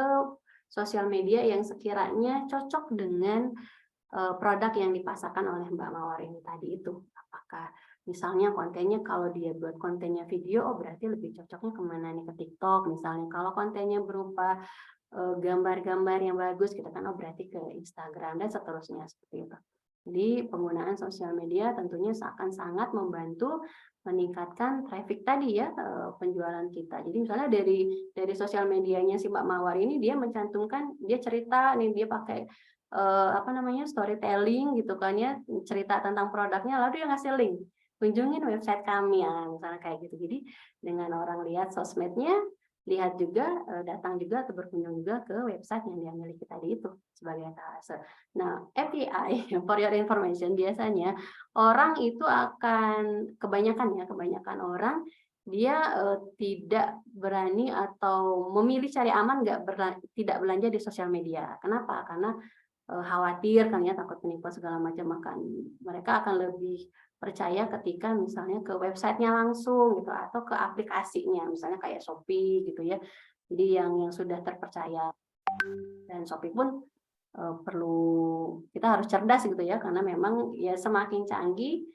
sosial media yang sekiranya cocok dengan produk yang dipasarkan oleh Mbak Mawar ini tadi itu. Apakah misalnya kontennya kalau dia buat kontennya video, berarti lebih cocoknya kemana nih, ke TikTok misalnya. Kalau kontennya berupa gambar-gambar yang bagus, kita kan berarti ke Instagram dan seterusnya seperti itu. Jadi penggunaan sosial media tentunya akan sangat membantu meningkatkan traffic tadi ya, penjualan kita. Jadi misalnya dari sosial medianya si Mbak Mawar ini dia mencantumkan, dia cerita nih, dia pakai storytelling gitu kan ya, cerita tentang produknya, lalu dia ngasih link, kunjungin website kami ya, misalnya kayak gitu. Jadi dengan orang lihat sosmednya, lihat juga, datang juga atau berkunjung juga ke website yang dia miliki tadi itu sebagai etalase. Nah, FYI, for your information, biasanya orang itu akan kebanyakan orang dia tidak berani atau memilih cari aman, tidak belanja di sosial media. Kenapa? Karena khawatir kan ya, takut penipuan segala macam, mereka akan lebih percaya ketika misalnya ke websitenya langsung gitu, atau ke aplikasinya misalnya kayak Shopee gitu ya. Jadi yang sudah terpercaya, dan Shopee pun perlu, kita harus cerdas gitu ya, karena memang ya semakin canggih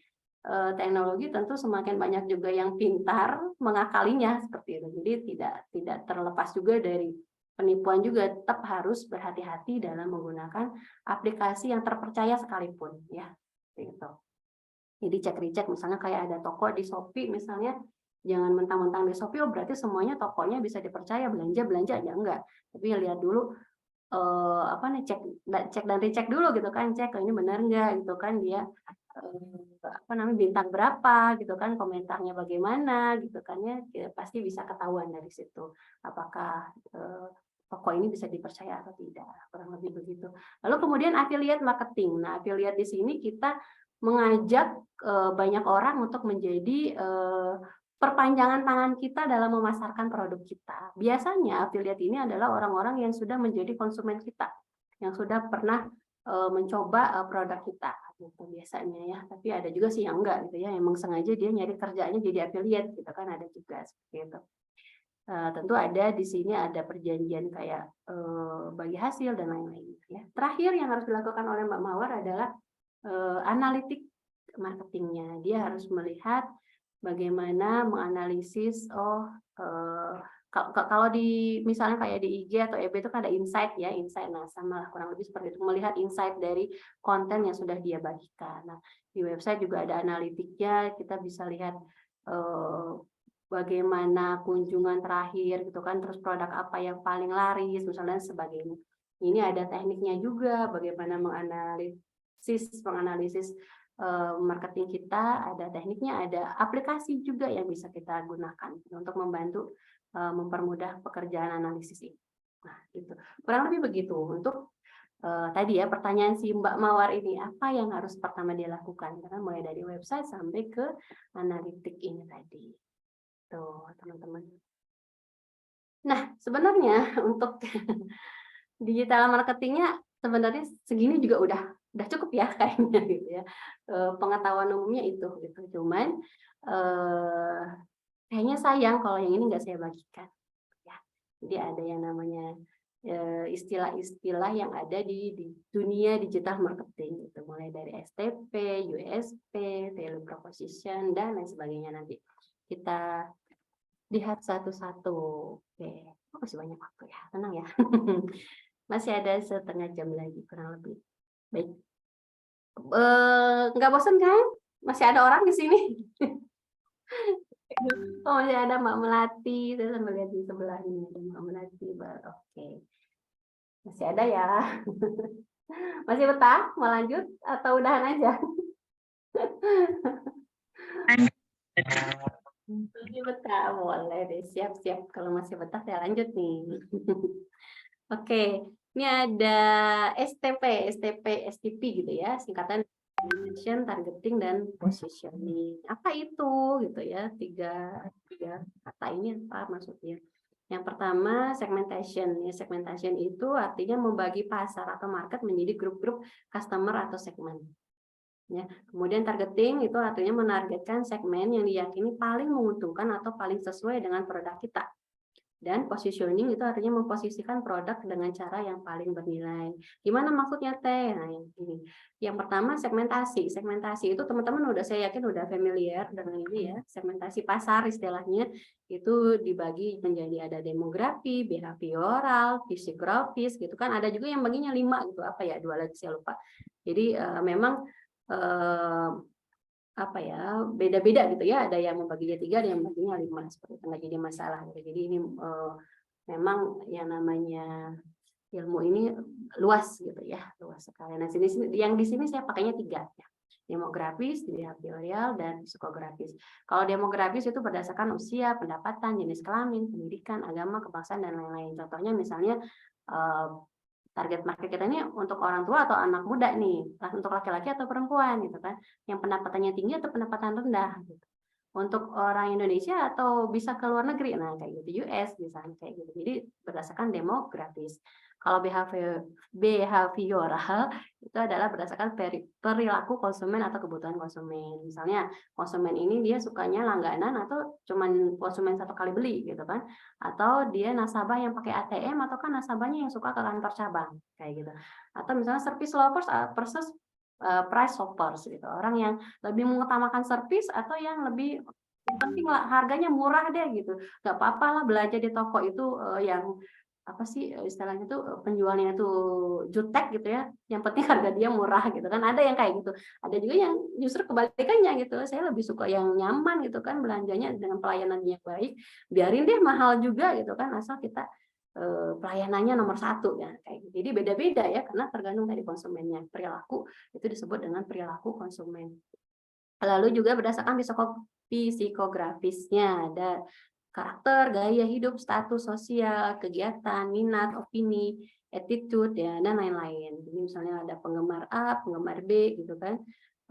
teknologi, tentu semakin banyak juga yang pintar mengakalinya seperti itu. Jadi tidak terlepas juga dari penipuan, juga tetap harus berhati-hati dalam menggunakan aplikasi yang terpercaya sekalipun ya. Gitu. Jadi cek-recek misalnya kayak ada toko di Shopee misalnya, jangan mentang-mentang di Shopee berarti semuanya tokonya bisa dipercaya, belanja aja enggak. Tapi lihat dulu cek dan recheck dulu gitu kan, cek ini benar enggak gitu kan, dia bintang berapa gitu kan, komentarnya bagaimana gitu kan ya, pasti bisa ketahuan dari situ apakah toko ini bisa dipercaya atau tidak, kurang lebih begitu. Lalu kemudian affiliate marketing. Nah, affiliate di sini kita mengajak banyak orang untuk menjadi perpanjangan tangan kita dalam memasarkan produk kita. Biasanya affiliate ini adalah orang-orang yang sudah menjadi konsumen kita, yang sudah pernah mencoba produk kita gitu biasanya ya. Tapi ada juga sih yang enggak gitu ya, emang sengaja dia nyari kerjanya jadi affiliate gitu kan, ada juga seperti itu. Tentu ada di sini ada perjanjian kayak bagi hasil dan lain-lain ya. Terakhir yang harus dilakukan oleh Mbak Mawar adalah analitik marketingnya. Dia harus melihat bagaimana menganalisis kalau di misalnya kayak di IG atau EB itu kan ada insight ya, insight. Nah, sama kurang lebih seperti itu, melihat insight dari konten yang sudah dia bagikan. Nah, di website juga ada analitiknya, kita bisa lihat bagaimana kunjungan terakhir gitu kan, terus produk apa yang paling laris misalnya sebagainya. Ini ada tekniknya juga, bagaimana menganalisis marketing kita, ada tekniknya, ada aplikasi juga yang bisa kita gunakan untuk membantu mempermudah pekerjaan analisis ini. Nah, itu kurang lebih begitu untuk tadi ya pertanyaan si Mbak Mawar ini, apa yang harus pertama dia lakukan? Karena mulai dari website sampai ke analitik ini tadi. Tuh, teman-teman. Nah, sebenarnya untuk digital marketingnya sebenarnya segini juga udah cukup ya kayaknya gitu ya. Pengetahuan umumnya itu gitu. Cuman kayaknya sayang kalau yang ini nggak saya bagikan ya. Jadi ada yang namanya istilah-istilah yang ada di dunia digital marketing itu, mulai dari STP, USP, value proposition dan lain sebagainya. Nanti kita lihat satu-satu. Oke, masih banyak waktu ya, tenang ya. Masih ada setengah jam lagi kurang lebih. Baik, nggak bosan kan? Masih ada orang di sini. Oh, masih ada Mbak Melati. Saya sambil lihat di sebelahnya ada Mbak Melati. Oke, masih ada ya. Masih betah? Mau lanjut atau udahan aja? Masih betah, boleh deh, siap-siap. Kalau masih betah saya lanjut nih. Oke, ini ada STP gitu ya, singkatan segmentation, targeting, dan positioning. Apa itu gitu ya? Tiga kata ini apa maksudnya? Yang pertama segmentation. Ya, segmentation itu artinya membagi pasar atau market menjadi grup-grup customer atau segmen. Ya. Kemudian targeting itu artinya menargetkan segmen yang diyakini paling menguntungkan atau paling sesuai dengan produk kita. Dan positioning itu artinya memposisikan produk dengan cara yang paling bernilai. Gimana maksudnya Teh? Nah, ini. Yang pertama segmentasi. Segmentasi itu teman-teman saya yakin udah familiar dengan ini ya. Segmentasi pasar istilahnya itu dibagi menjadi ada demografi, behavioral, psikografis gitu kan. Ada juga yang baginya 5 gitu. Apa ya? 2 lagi saya lupa. Jadi memang beda-beda gitu ya, ada yang membaginya 3, ada yang membaginya 5, seperti itu, nggak jadi masalah gitu. Jadi ini memang yang namanya ilmu ini luas gitu ya, luas sekali. Nah, yang di sini saya pakainya 3 ya, demografis, behavioral, dan psikografis. Kalau demografis itu berdasarkan usia, pendapatan, jenis kelamin, pendidikan, agama, kebangsaan, dan lain-lain. Contohnya misalnya target market kita ini untuk orang tua atau anak muda nih, untuk laki-laki atau perempuan gitu kan, yang pendapatannya tinggi atau pendapatan rendah gitu. Untuk orang Indonesia atau bisa ke luar negeri, nah kayak gitu, US misalnya kayak gitu. Jadi berdasarkan demografis. Kalau behavioral itu adalah berdasarkan perilaku konsumen atau kebutuhan konsumen. Misalnya konsumen ini dia sukanya langganan atau cuman konsumen 1 kali beli gitu kan, atau dia nasabah yang pakai ATM atau kan nasabahnya yang suka ke kantor cabang kayak gitu. Atau misalnya service lovers versus price shoppers gitu, orang yang lebih mengutamakan service atau yang lebih penting lah harganya murah deh gitu, nggak apa-apa lah belanja di toko itu yang apa sih istilahnya tuh penjualnya tuh jutek gitu ya, yang penting harga dia murah gitu kan, ada yang kayak gitu. Ada juga yang justru kebalikannya gitu, saya lebih suka yang nyaman gitu kan, belanjanya dengan pelayanan yang baik, biarin deh mahal juga gitu kan, asal kita pelayanannya nomor 1 ya kayak gitu. Jadi beda-beda ya, karena tergantung dari konsumennya. Perilaku itu disebut dengan perilaku konsumen. Lalu juga berdasarkan psikografisnya ada karakter, gaya hidup, status sosial, kegiatan, minat, opini, attitude, ya, dan lain-lain. Jadi misalnya ada penggemar A, penggemar B, gitu kan,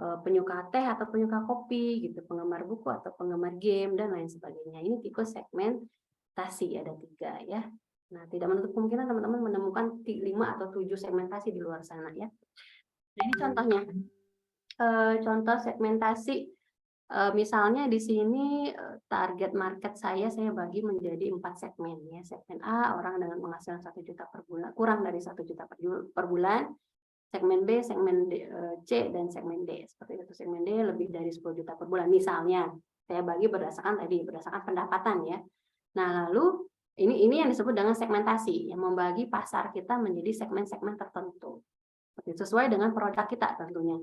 penyuka teh atau penyuka kopi, gitu, penggemar buku atau penggemar game, dan lain sebagainya. Ini tipe segmentasi, ada 3 ya. Nah, tidak menutup kemungkinan teman-teman menemukan 5 atau 7 segmentasi di luar sana ya. Nah, ini contohnya. Contoh segmentasi, misalnya di sini target market saya bagi menjadi 4 segmen ya. Segmen A, orang dengan penghasilan 1 juta per bulan, kurang dari 1 juta per bulan. Segmen B, segmen C, dan segmen D. Seperti itu, segmen D lebih dari 10 juta per bulan. Misalnya, saya bagi berdasarkan pendapatan ya. Nah, lalu ini yang disebut dengan segmentasi, yang membagi pasar kita menjadi segmen-segmen tertentu. Sesuai dengan produk kita tentunya.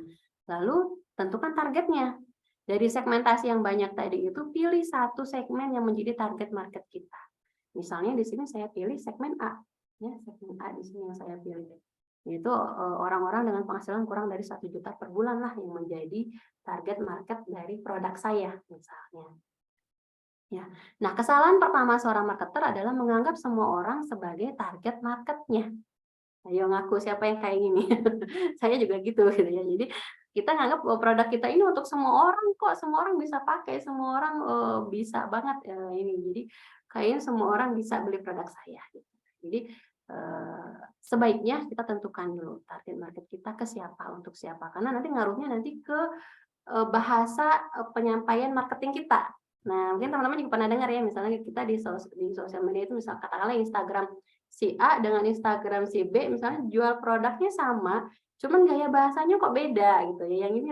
Lalu tentukan targetnya. Dari segmentasi yang banyak tadi itu, pilih satu segmen yang menjadi target market kita. Misalnya di sini saya pilih segmen A. Ya, segmen A di sini yang saya pilih. Yaitu orang-orang dengan penghasilan kurang dari 1 juta per bulan lah yang menjadi target market dari produk saya misalnya. Ya. Nah, kesalahan pertama seorang marketer adalah menganggap semua orang sebagai target marketnya. Ayo ngaku siapa yang kayak gini. Saya juga gitu ya. Jadi kita nganggap bahwa produk kita ini untuk semua orang kok, semua orang bisa pakai, semua orang bisa banget ini. Jadi kayaknya semua orang bisa beli produk saya. Gitu. Jadi sebaiknya kita tentukan dulu target market kita ke siapa, untuk siapa. Karena nanti ngaruhnya nanti ke bahasa penyampaian marketing kita. Nah, mungkin teman-teman juga pernah dengar ya, misalnya kita di sosial media itu, misal katakanlah Instagram si A dengan Instagram si B, misalnya jual produknya sama, cuman gaya bahasanya kok beda gitu ya. Yang ini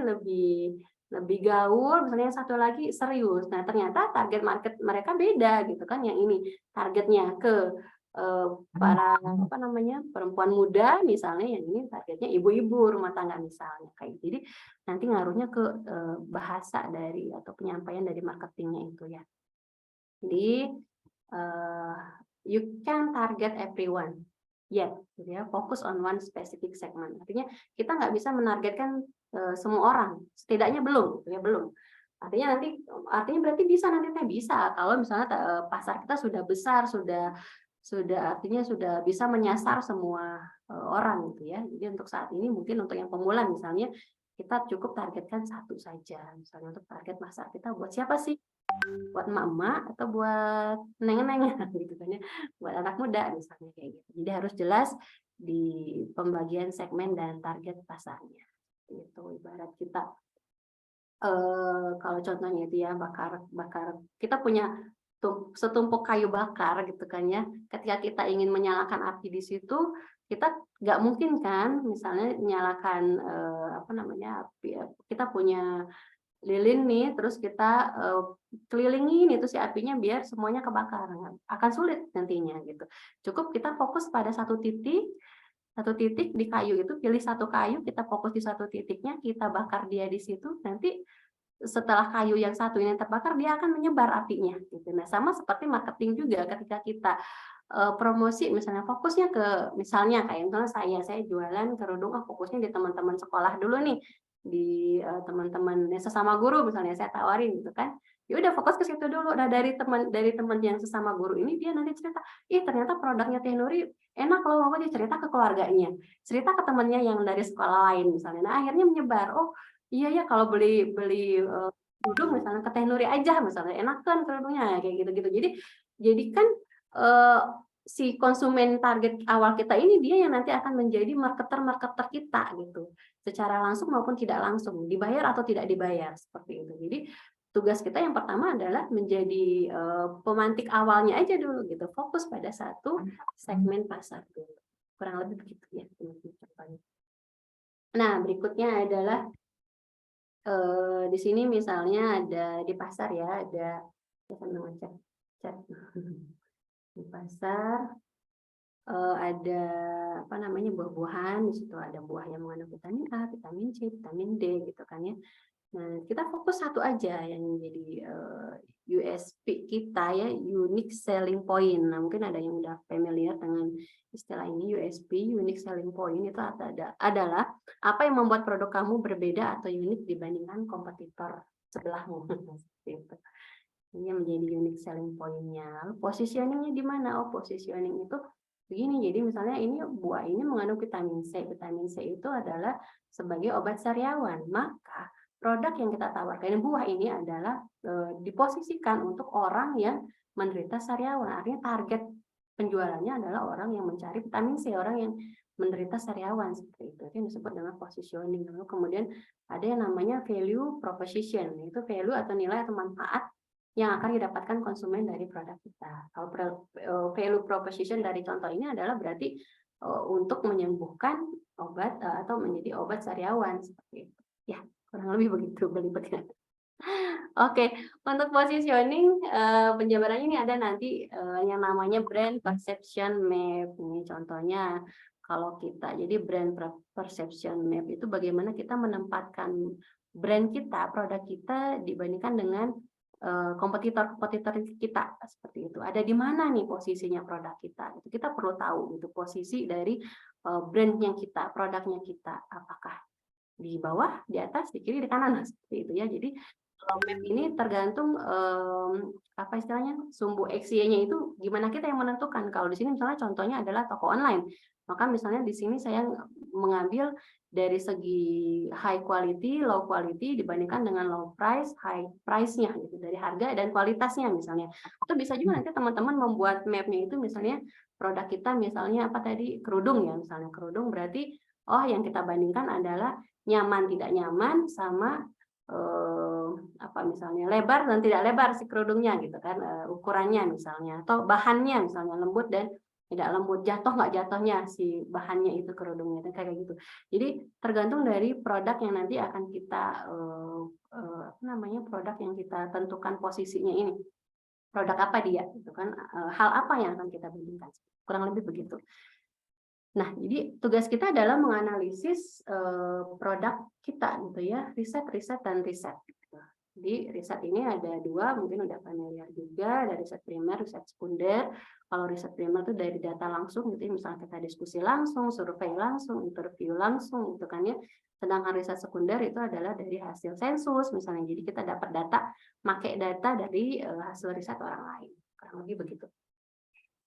lebih gaul, misalnya yang satu lagi serius. Nah, ternyata target market mereka beda gitu kan. Yang ini targetnya ke para perempuan muda misalnya, yang ini targetnya ibu-ibu rumah tangga misalnya kayak. Jadi nanti ngaruhnya ke bahasa dari atau penyampaian dari marketingnya itu ya. Jadi you can target everyone yet, gitu ya. Fokus on one specific segment. Artinya kita nggak bisa menargetkan semua orang, setidaknya belum, gitu ya, belum. Artinya berarti bisa, nanti bisa kalau misalnya pasar kita sudah besar, sudah artinya sudah bisa menyasar semua orang gitu ya. Jadi untuk saat ini mungkin untuk yang pemula misalnya kita cukup targetkan satu saja. Misalnya untuk target pasar kita buat siapa sih? Buat emak-emak atau buat neng-neng gitu kan ya. Buat anak muda misalnya kayak gitu. Jadi harus jelas di pembagian segmen dan target pasarnya. Itu ibarat kita kalau contohnya itu ya bakar kita punya setumpuk kayu bakar gitu kan ya. Ketika kita ingin menyalakan api di situ, kita nggak mungkin kan misalnya menyalakan api. Kita punya lilin nih, terus kita kelilingin itu si apinya biar semuanya kebakar. Akan sulit nantinya gitu. Cukup kita fokus pada satu titik di kayu itu, pilih satu kayu, kita fokus di satu titiknya, kita bakar dia di situ, nanti setelah kayu yang satu ini terbakar, dia akan menyebar apinya gitu. Nah, sama seperti marketing juga, ketika kita promosi misalnya fokusnya ke, misalnya kayak misalnya saya jualan kerudung, fokusnya di teman-teman sekolah dulu nih, di teman-teman sesama guru misalnya saya tawarin gitu kan. Ya udah fokus ke situ dulu. Nah, dari teman yang sesama guru ini dia nanti cerita, ternyata produknya Teh Nuri enak loh, dia cerita ke keluarganya, cerita ke temannya yang dari sekolah lain misalnya. Nah, akhirnya menyebar. Oh, iya ya, kalau beli kerudung misalnya ke Teh Nuri aja misalnya, enak kan kerudungnya kayak gitu-gitu. Jadi kan si konsumen target awal kita ini dia yang nanti akan menjadi marketer kita gitu. Secara langsung maupun tidak langsung, dibayar atau tidak dibayar seperti itu. Jadi tugas kita yang pertama adalah menjadi pemantik awalnya aja dulu gitu. Fokus pada satu segmen pasar dulu. Kurang lebih begitu ya. Nah, berikutnya adalah di sini misalnya ada di pasar ya, ada di pasar ada buah-buahan, di situ ada buah yang mengandung vitamin A, vitamin C, vitamin D gitu kan ya. Nah, kita fokus satu aja yang menjadi USP kita ya, unique selling point. Nah, mungkin ada yang udah familiar dengan istilah ini, USP, unique selling point, itu adalah apa yang membuat produk kamu berbeda atau unik dibandingkan kompetitor sebelahmu. Ini yang menjadi unique selling point-nya. Positioning-nya di mana? Oh, positioning itu begini. Jadi misalnya ini buah ini mengandung vitamin C. Vitamin C itu adalah sebagai obat sariawan. Maka produk yang kita tawarkan buah ini adalah diposisikan untuk orang yang menderita sariawan. Artinya target penjualannya adalah orang yang mencari vitamin C, orang yang menderita sariawan seperti itu. Itu yang disebut dengan positioning. Lalu kemudian ada yang namanya value proposition. Itu value atau nilai atau manfaat yang akan didapatkan konsumen dari produk kita. Kalau value proposition dari contoh ini adalah berarti untuk menyembuhkan obat atau menjadi obat sariawan seperti itu. Ya, kurang lebih begitu belibetnya. Oke, untuk positioning penjabarannya ini ada nanti yang namanya brand perception map. Ini contohnya kalau kita jadi brand perception map itu bagaimana kita menempatkan brand kita, produk kita dibandingkan dengan kompetitor-kompetitor kita seperti itu. Ada di mana nih posisinya produk kita? Itu kita perlu tahu gitu posisi dari brandnya kita, produknya kita. Apakah di bawah, di atas, di kiri, di kanan seperti itu ya. Jadi kalau map ini tergantung apa istilahnya sumbu XY-nya itu gimana kita yang menentukan. Kalau di sini misalnya contohnya adalah toko online, maka misalnya di sini saya mengambil dari segi high quality, low quality dibandingkan dengan low price, high price-nya gitu, dari harga dan kualitasnya misalnya. Atau bisa juga nanti teman-teman membuat map-nya itu misalnya produk kita misalnya apa tadi kerudung ya, misalnya kerudung berarti oh yang kita bandingkan adalah nyaman tidak nyaman sama apa misalnya lebar dan tidak lebar si kerudungnya gitu kan, ukurannya misalnya, atau bahannya misalnya lembut dan tidak lembut, jatuh nggak jatuhnya si bahannya itu kerudungnya kayak gitu. Jadi tergantung dari produk yang nanti akan kita apa namanya produk yang kita tentukan posisinya ini, produk apa dia gitu kan, hal apa yang akan kita bandingkan, kurang lebih begitu. Nah, jadi tugas kita adalah menganalisis produk kita gitu ya, riset dan riset. Jadi riset ini ada dua, mungkin udah familiar juga, ada riset primer, riset sekunder. Kalau riset primer itu dari data langsung, gitu, misalnya kita diskusi langsung, survei langsung, interview langsung, gitu kan ya. Sedangkan riset sekunder itu adalah dari hasil sensus, misalnya. Jadi kita dapat data, pakai data dari hasil riset orang lain, kurang lebih begitu.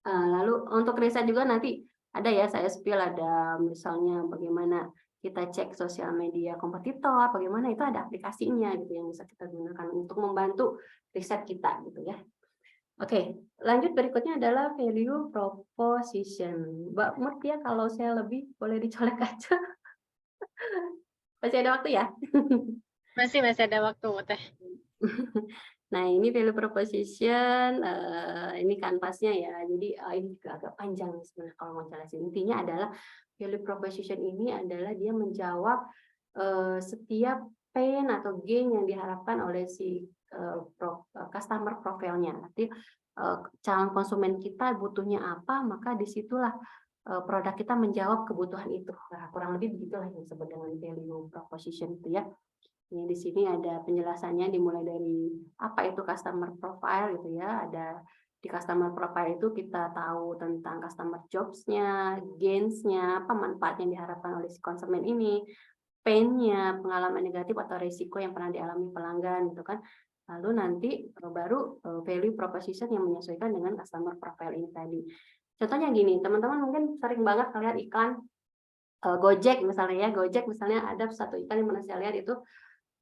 Lalu untuk riset juga nanti ada ya, saya spill ada misalnya bagaimana kita cek sosial media kompetitor, bagaimana itu ada aplikasinya gitu yang bisa kita gunakan untuk membantu riset kita gitu ya. Oke, lanjut berikutnya adalah value proposition. Mbak Mut ya, kalau saya lebih boleh dicolek aja. Masih ada waktu ya? Masih ada waktu, Teh. Nah, ini value proposition, ini kanvasnya ya. Jadi ini juga agak panjang sebenarnya kalau mau jelasin. Intinya adalah value proposition ini adalah dia menjawab setiap pain atau gain yang diharapkan oleh si customer profile-nya. Nanti calon konsumen kita butuhnya apa, maka disitulah produk kita menjawab kebutuhan itu. Nah, kurang lebih begitulah yang disebut dengan value proposition itu ya. Ini di sini ada penjelasannya dimulai dari apa itu customer profile gitu ya. Ada di customer profile itu kita tahu tentang customer jobs-nya, gains-nya, apa manfaat yang diharapkan oleh si konsumen ini, pain-nya, pengalaman negatif atau risiko yang pernah dialami pelanggan gitu kan. Lalu nanti baru value proposition yang menyesuaikan dengan customer profile ini tadi. Contohnya gini, teman-teman mungkin sering banget lihat iklan Gojek misalnya ya. Gojek misalnya ada satu iklan yang mana saya lihat itu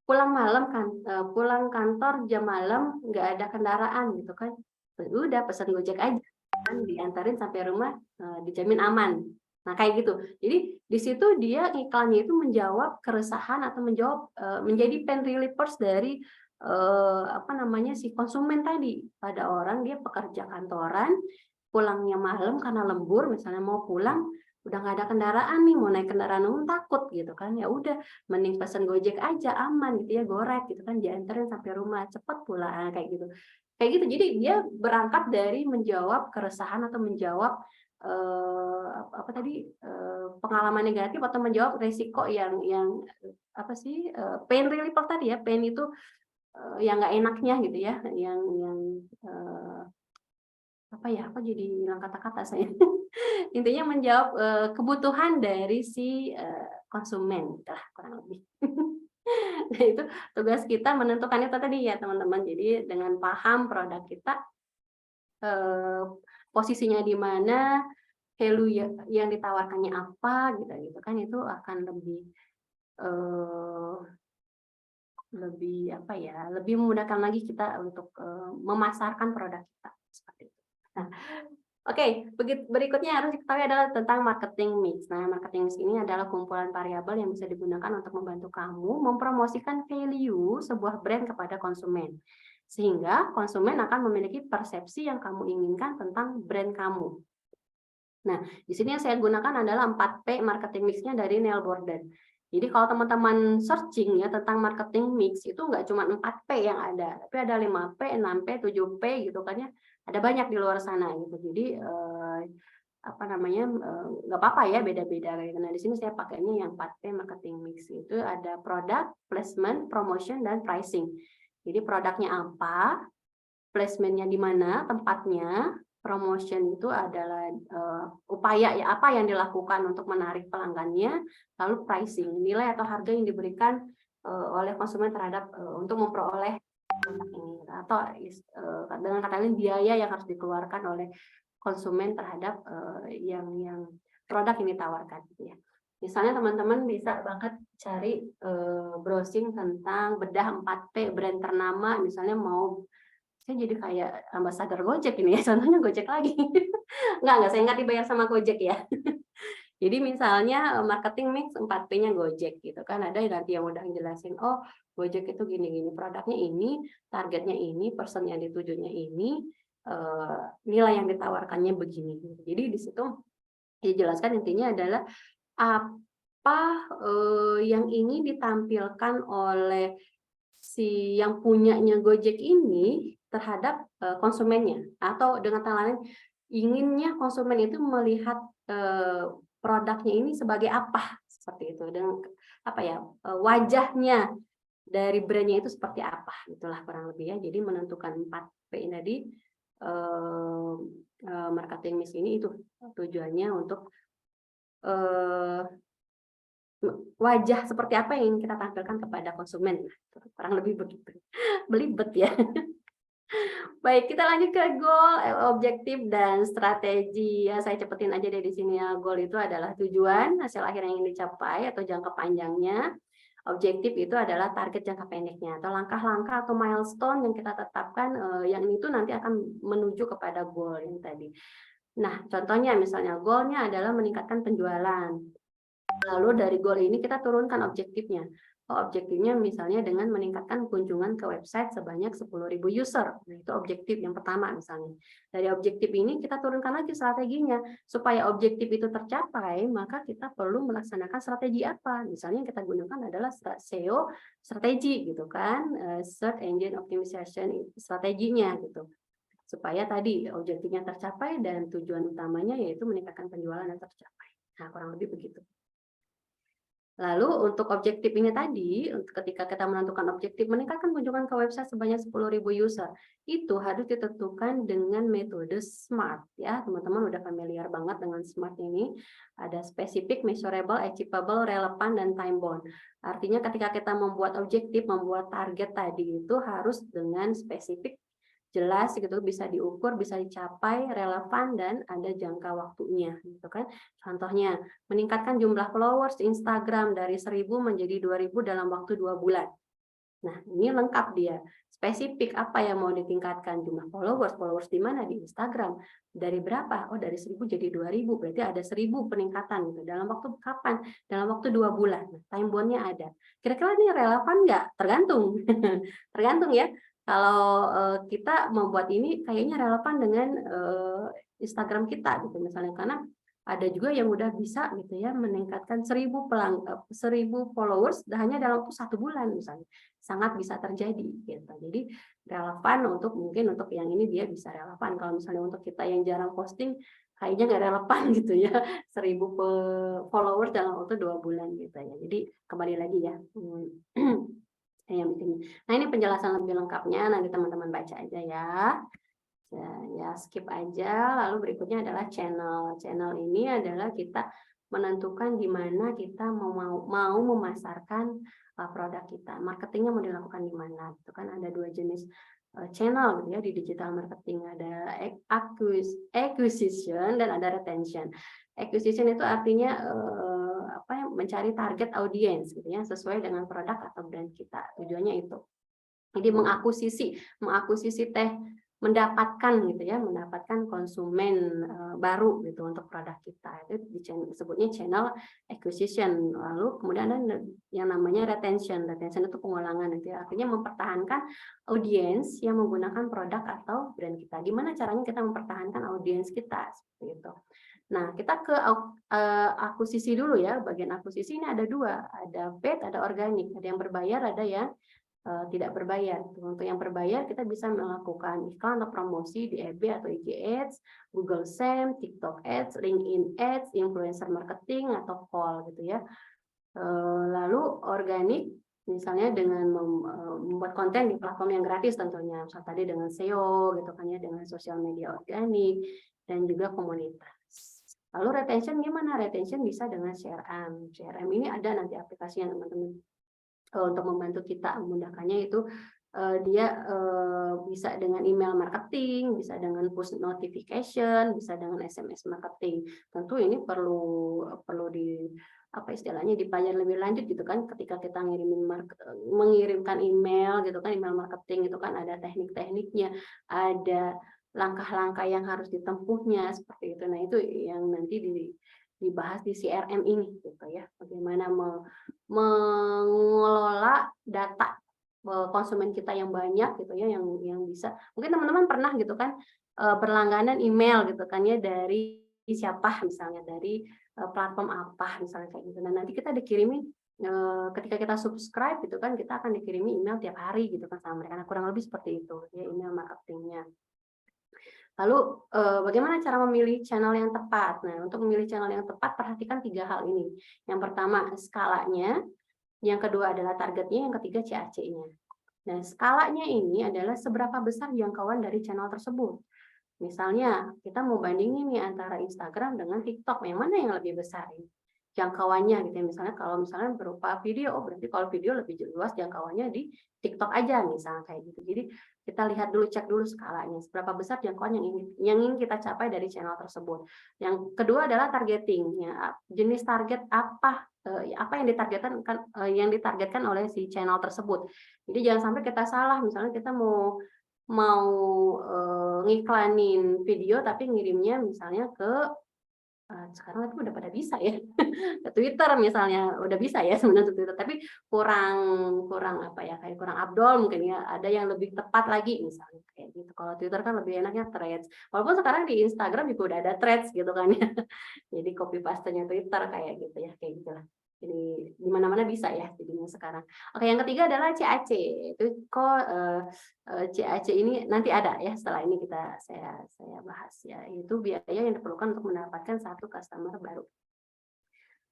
pulang malam kan, pulang kantor jam malam nggak ada kendaraan gitu kan, udah pesan Gojek aja kan, diantarin sampai rumah, dijamin aman. Nah kayak gitu. Jadi di situ dia iklannya itu menjawab keresahan atau menjawab menjadi pain relievers dari apa namanya si konsumen tadi. Pada orang dia pekerja kantoran, pulangnya malam karena lembur, misalnya mau pulang udah nggak ada kendaraan nih, mau naik kendaraan umum takut gitu kan, ya udah mending pesan Gojek aja aman gitu ya, gorek gitu kan, diantarin sampai rumah cepet pula kayak gitu. Jadi dia berangkat dari menjawab keresahan atau menjawab apa tadi pengalaman negatif atau menjawab resiko yang apa sih pain reliever tadi ya, pain itu yang nggak enaknya gitu ya, yang apa ya, apa jadi hilang kata-kata saya. Intinya menjawab kebutuhan dari si konsumen, kurang lebih. Nah, itu tugas kita menentukan itu tadi ya teman-teman. Jadi dengan paham produk kita, posisinya di mana, value yang ditawarkannya apa, gitu kan, itu akan eh, lebih apa ya, lebih memudahkan lagi kita untuk memasarkan produk kita seperti itu. Nah, oke, berikutnya harus diketahui adalah tentang marketing mix. Nah, marketing mix ini adalah kumpulan variabel yang bisa digunakan untuk membantu kamu mempromosikan value sebuah brand kepada konsumen. Sehingga konsumen akan memiliki persepsi yang kamu inginkan tentang brand kamu. Nah, di sini yang saya gunakan adalah 4P marketing mix-nya dari Neil Borden. Jadi kalau teman-teman searching ya tentang marketing mix itu nggak cuma 4P yang ada, tapi ada 5P, 6P, 7P gitu kan ya. Ada banyak di luar sana gitu. Jadi apa namanya, nggak apa-apa ya beda-beda gitu. Nah, di sini saya pakainya yang 4P marketing mix. Itu ada product, placement, promotion, dan pricing. Jadi produknya apa, placement-nya di mana, tempatnya, promotion itu adalah upaya ya apa yang dilakukan untuk menarik pelanggannya, lalu pricing, nilai atau harga yang diberikan oleh konsumen terhadap untuk memperoleh produk ini, atau dengan kata lain biaya yang harus dikeluarkan oleh konsumen terhadap yang produk yang ditawarkan gitu ya. Misalnya teman-teman bisa banget cari browsing tentang bedah 4P brand ternama, misalnya mau, saya jadi kayak ambasador Gojek ini ya, contohnya Gojek lagi. Enggak, saya nggak dibayar sama Gojek ya. Jadi misalnya marketing mix 4P-nya Gojek gitu kan, ada nanti yang udah ngejelasin, oh Gojek itu gini-gini, produknya ini, targetnya ini, person yang ditujunya ini, nilai yang ditawarkannya begini. Jadi di situ dijelaskan intinya adalah apa yang ingin ditampilkan oleh si yang punyanya Gojek ini terhadap konsumennya, atau dengan kata lain inginnya konsumen itu melihat produknya ini sebagai apa, seperti itu, dengan apa ya, wajahnya dari brandnya itu seperti apa, itulah kurang lebih ya. Jadi menentukan 4P tadi, marketing mix ini itu tujuannya untuk wajah seperti apa yang ingin kita tampilkan kepada konsumen, kurang lebih begitu. Belibet ya. Baik, kita lanjut ke goal, objektif, dan strategi. Ya, saya cepetin aja deh di sini ya. Goal itu adalah tujuan, hasil akhir yang ingin dicapai atau jangka panjangnya. Objektif itu adalah target jangka pendeknya atau langkah-langkah atau milestone yang kita tetapkan, yang itu nanti akan menuju kepada goal yang tadi. Nah, contohnya misalnya goalnya adalah meningkatkan penjualan. Lalu dari goal ini kita turunkan objektifnya. Objektifnya misalnya dengan meningkatkan kunjungan ke website sebanyak 10.000 user. Nah, itu objektif yang pertama misalnya. Dari objektif ini kita turunkan lagi strateginya. Supaya objektif itu tercapai, maka kita perlu melaksanakan strategi apa? Misalnya yang kita gunakan adalah SEO strategi gitu kan, Search Engine Optimization strateginya gitu. Supaya tadi objektifnya tercapai dan tujuan utamanya yaitu meningkatkan penjualan yang tercapai. Nah, kurang lebih begitu. Lalu untuk objektif ini tadi, ketika kita menentukan objektif meningkatkan kunjungan ke website sebanyak 10.000 user, itu harus ditentukan dengan metode SMART ya. Teman-teman udah familiar banget dengan SMART ini. Ada specific, measurable, achievable, relevant, dan time bound. Artinya ketika kita membuat objektif, membuat target tadi itu harus dengan spesifik, jelas gitu, bisa diukur, bisa dicapai, relevan, dan ada jangka waktunya gitu kan. Contohnya meningkatkan jumlah followers di Instagram dari 1.000 menjadi 2.000 dalam waktu 2 bulan. Nah, ini lengkap dia. Spesifik apa yang mau ditingkatkan, jumlah followers di mana, di Instagram. Dari berapa? Oh, dari 1.000 jadi 2.000, berarti ada 1.000 peningkatan gitu. Dalam waktu kapan? Dalam waktu 2 bulan. Nah, time bound-nya ada. Kira-kira ini relevan nggak? Tergantung. Tergantung ya. Kalau kita membuat ini kayaknya relevan dengan Instagram kita gitu misalnya, karena ada juga yang udah bisa gitu ya meningkatkan 1.000 followers hanya dalam waktu 1 bulan misalnya, sangat bisa terjadi gitu. Jadi relevan mungkin untuk yang ini dia bisa relevan. Kalau misalnya untuk kita yang jarang posting kayaknya nggak relevan gitu ya, 1.000 followers dalam waktu 2 bulan gitu ya. Jadi kembali lagi ya. Yang bikin. Nah, ini penjelasan lebih lengkapnya, nanti teman-teman baca aja ya. Ya, skip aja. Lalu berikutnya adalah channel. Channel ini adalah kita menentukan di mana kita mau memasarkan produk kita. Marketingnya mau dilakukan di mana? Itu kan ada 2 jenis channel gitu ya di digital marketing, ada acquisition dan ada retention. Acquisition itu artinya mencari target audiens gitu ya, sesuai dengan produk atau brand kita. Tujuannya itu. Jadi mendapatkan gitu ya, mendapatkan konsumen baru gitu untuk produk kita. Itu disebutnya channel acquisition. Lalu kemudian ada yang namanya retention. Retention itu pengulangan gitu ya. Artinya mempertahankan audiens yang menggunakan produk atau brand kita. Gimana caranya kita mempertahankan audiens kita seperti itu. Nah, kita ke akuisisi dulu ya. Bagian akuisisi ini ada 2, ada paid, ada organik. Ada yang berbayar, ada yang tidak berbayar. Untuk yang berbayar kita bisa melakukan iklan atau promosi di FB atau IG Ads, Google SEM, TikTok Ads, LinkedIn Ads, influencer marketing atau call gitu ya. Lalu organik misalnya dengan membuat konten di platform yang gratis tentunya, misalnya tadi dengan SEO gitu kan ya, dengan sosial media organik dan juga komunitas. Lalu retention gimana? Retention bisa dengan CRM. CRM ini ada nanti aplikasinya teman-teman. Untuk membantu kita memudahkannya itu dia bisa dengan email marketing, bisa dengan push notification, bisa dengan SMS marketing. Tentu ini perlu di istilahnya dipelajari lebih lanjut gitu kan, ketika kita mengirimkan email gitu kan, email marketing itu kan ada teknik-tekniknya, ada langkah-langkah yang harus ditempuhnya seperti itu. Nah, itu yang nanti dibahas di CRM ini gitu ya, bagaimana mengelola data konsumen kita yang banyak gitu ya, yang bisa mungkin teman-teman pernah gitu kan berlangganan email gitu kan ya, dari siapa misalnya, dari platform apa misalnya kayak gitu. Nah, nanti kita dikirimi ketika kita subscribe gitu kan, kita akan dikirimi email tiap hari gitu kan sama mereka. Nah, kurang lebih seperti itu ya email marketingnya. Lalu bagaimana cara memilih channel yang tepat? Nah, untuk memilih channel yang tepat perhatikan 3 hal ini. Yang pertama skalanya, yang kedua adalah targetnya, yang ketiga CAC-nya. Nah, skalanya ini adalah seberapa besar jangkauan dari channel tersebut. Misalnya kita mau bandingin nih antara Instagram dengan TikTok, yang mana yang lebih besar ini jangkauannya gitu ya. Kalau misalnya berupa video, berarti kalau video lebih luas jangkauannya di TikTok aja misalnya kayak gitu. Jadi kita lihat dulu, cek dulu skalanya, seberapa besar jangkauan yang ingin kita capai dari channel tersebut. Yang kedua adalah targeting, ya, jenis target apa yang ditargetkan oleh si channel tersebut. Jadi jangan sampai kita salah, misalnya kita mau ngiklanin video tapi ngirimnya misalnya ke sekarang itu udah pada bisa ya ke Twitter misalnya, udah bisa ya sebenarnya Twitter, tapi kurang kayak kurang abdol mungkin ya, ada yang lebih tepat lagi misalnya kayak gitu. Kalau Twitter kan lebih enaknya threads, walaupun sekarang di Instagram juga udah ada threads gitu kan ya. Jadi copy paste-nya Twitter kayak gitu ya, kayak gitulah. Jadi di mana-mana bisa ya jadinya sekarang. Oke, yang ketiga adalah CAC. Itu CAC ini nanti ada ya, setelah ini saya bahas ya. Itu biaya yang diperlukan untuk mendapatkan satu customer baru.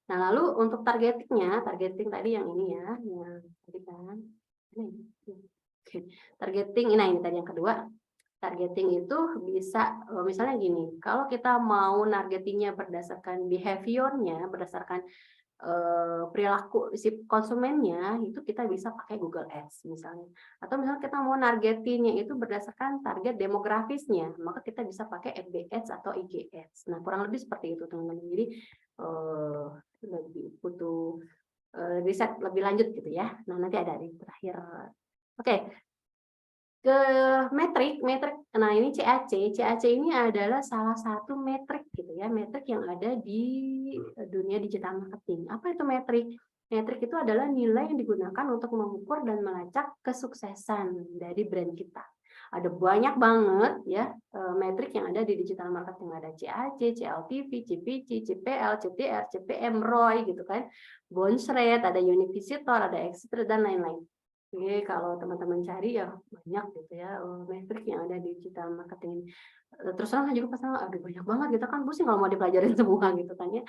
Nah, lalu untuk targeting tadi yang ini ya, yang tadi kan. Targeting, nah ini tadi yang kedua. Targeting itu bisa misalnya gini, kalau kita mau nargetingnya berdasarkan behaviornya, berdasarkan perilaku si konsumennya, itu kita bisa pakai Google Ads misalnya. Atau misalnya kita mau nargetinnya itu berdasarkan target demografisnya, maka kita bisa pakai FB Ads atau IG Ads. Nah, kurang lebih seperti itu teman-teman. Jadi lebih butuh riset lebih lanjut gitu ya. Nah, nanti ada di terakhir. Oke. Ke metrik. Nah, ini CAC ini adalah salah satu metrik gitu ya, metrik yang ada di dunia digital marketing. Apa itu metrik? Metrik itu adalah nilai yang digunakan untuk mengukur dan melacak kesuksesan dari brand kita. Ada banyak banget ya metrik yang ada di digital marketing. Ada CAC, CLTV, CPC, CPL, CTR, CPM, ROI gitu kan, bounce rate, ada unit visitor, ada exit rate dan lain-lain. Oke, kalau teman-teman cari ya banyak gitu ya metrik yang ada di digital marketing. Terus terang juga pas aduh banyak banget gitu kan, pusing kalau mau dipelajarin semua gitu kan ya.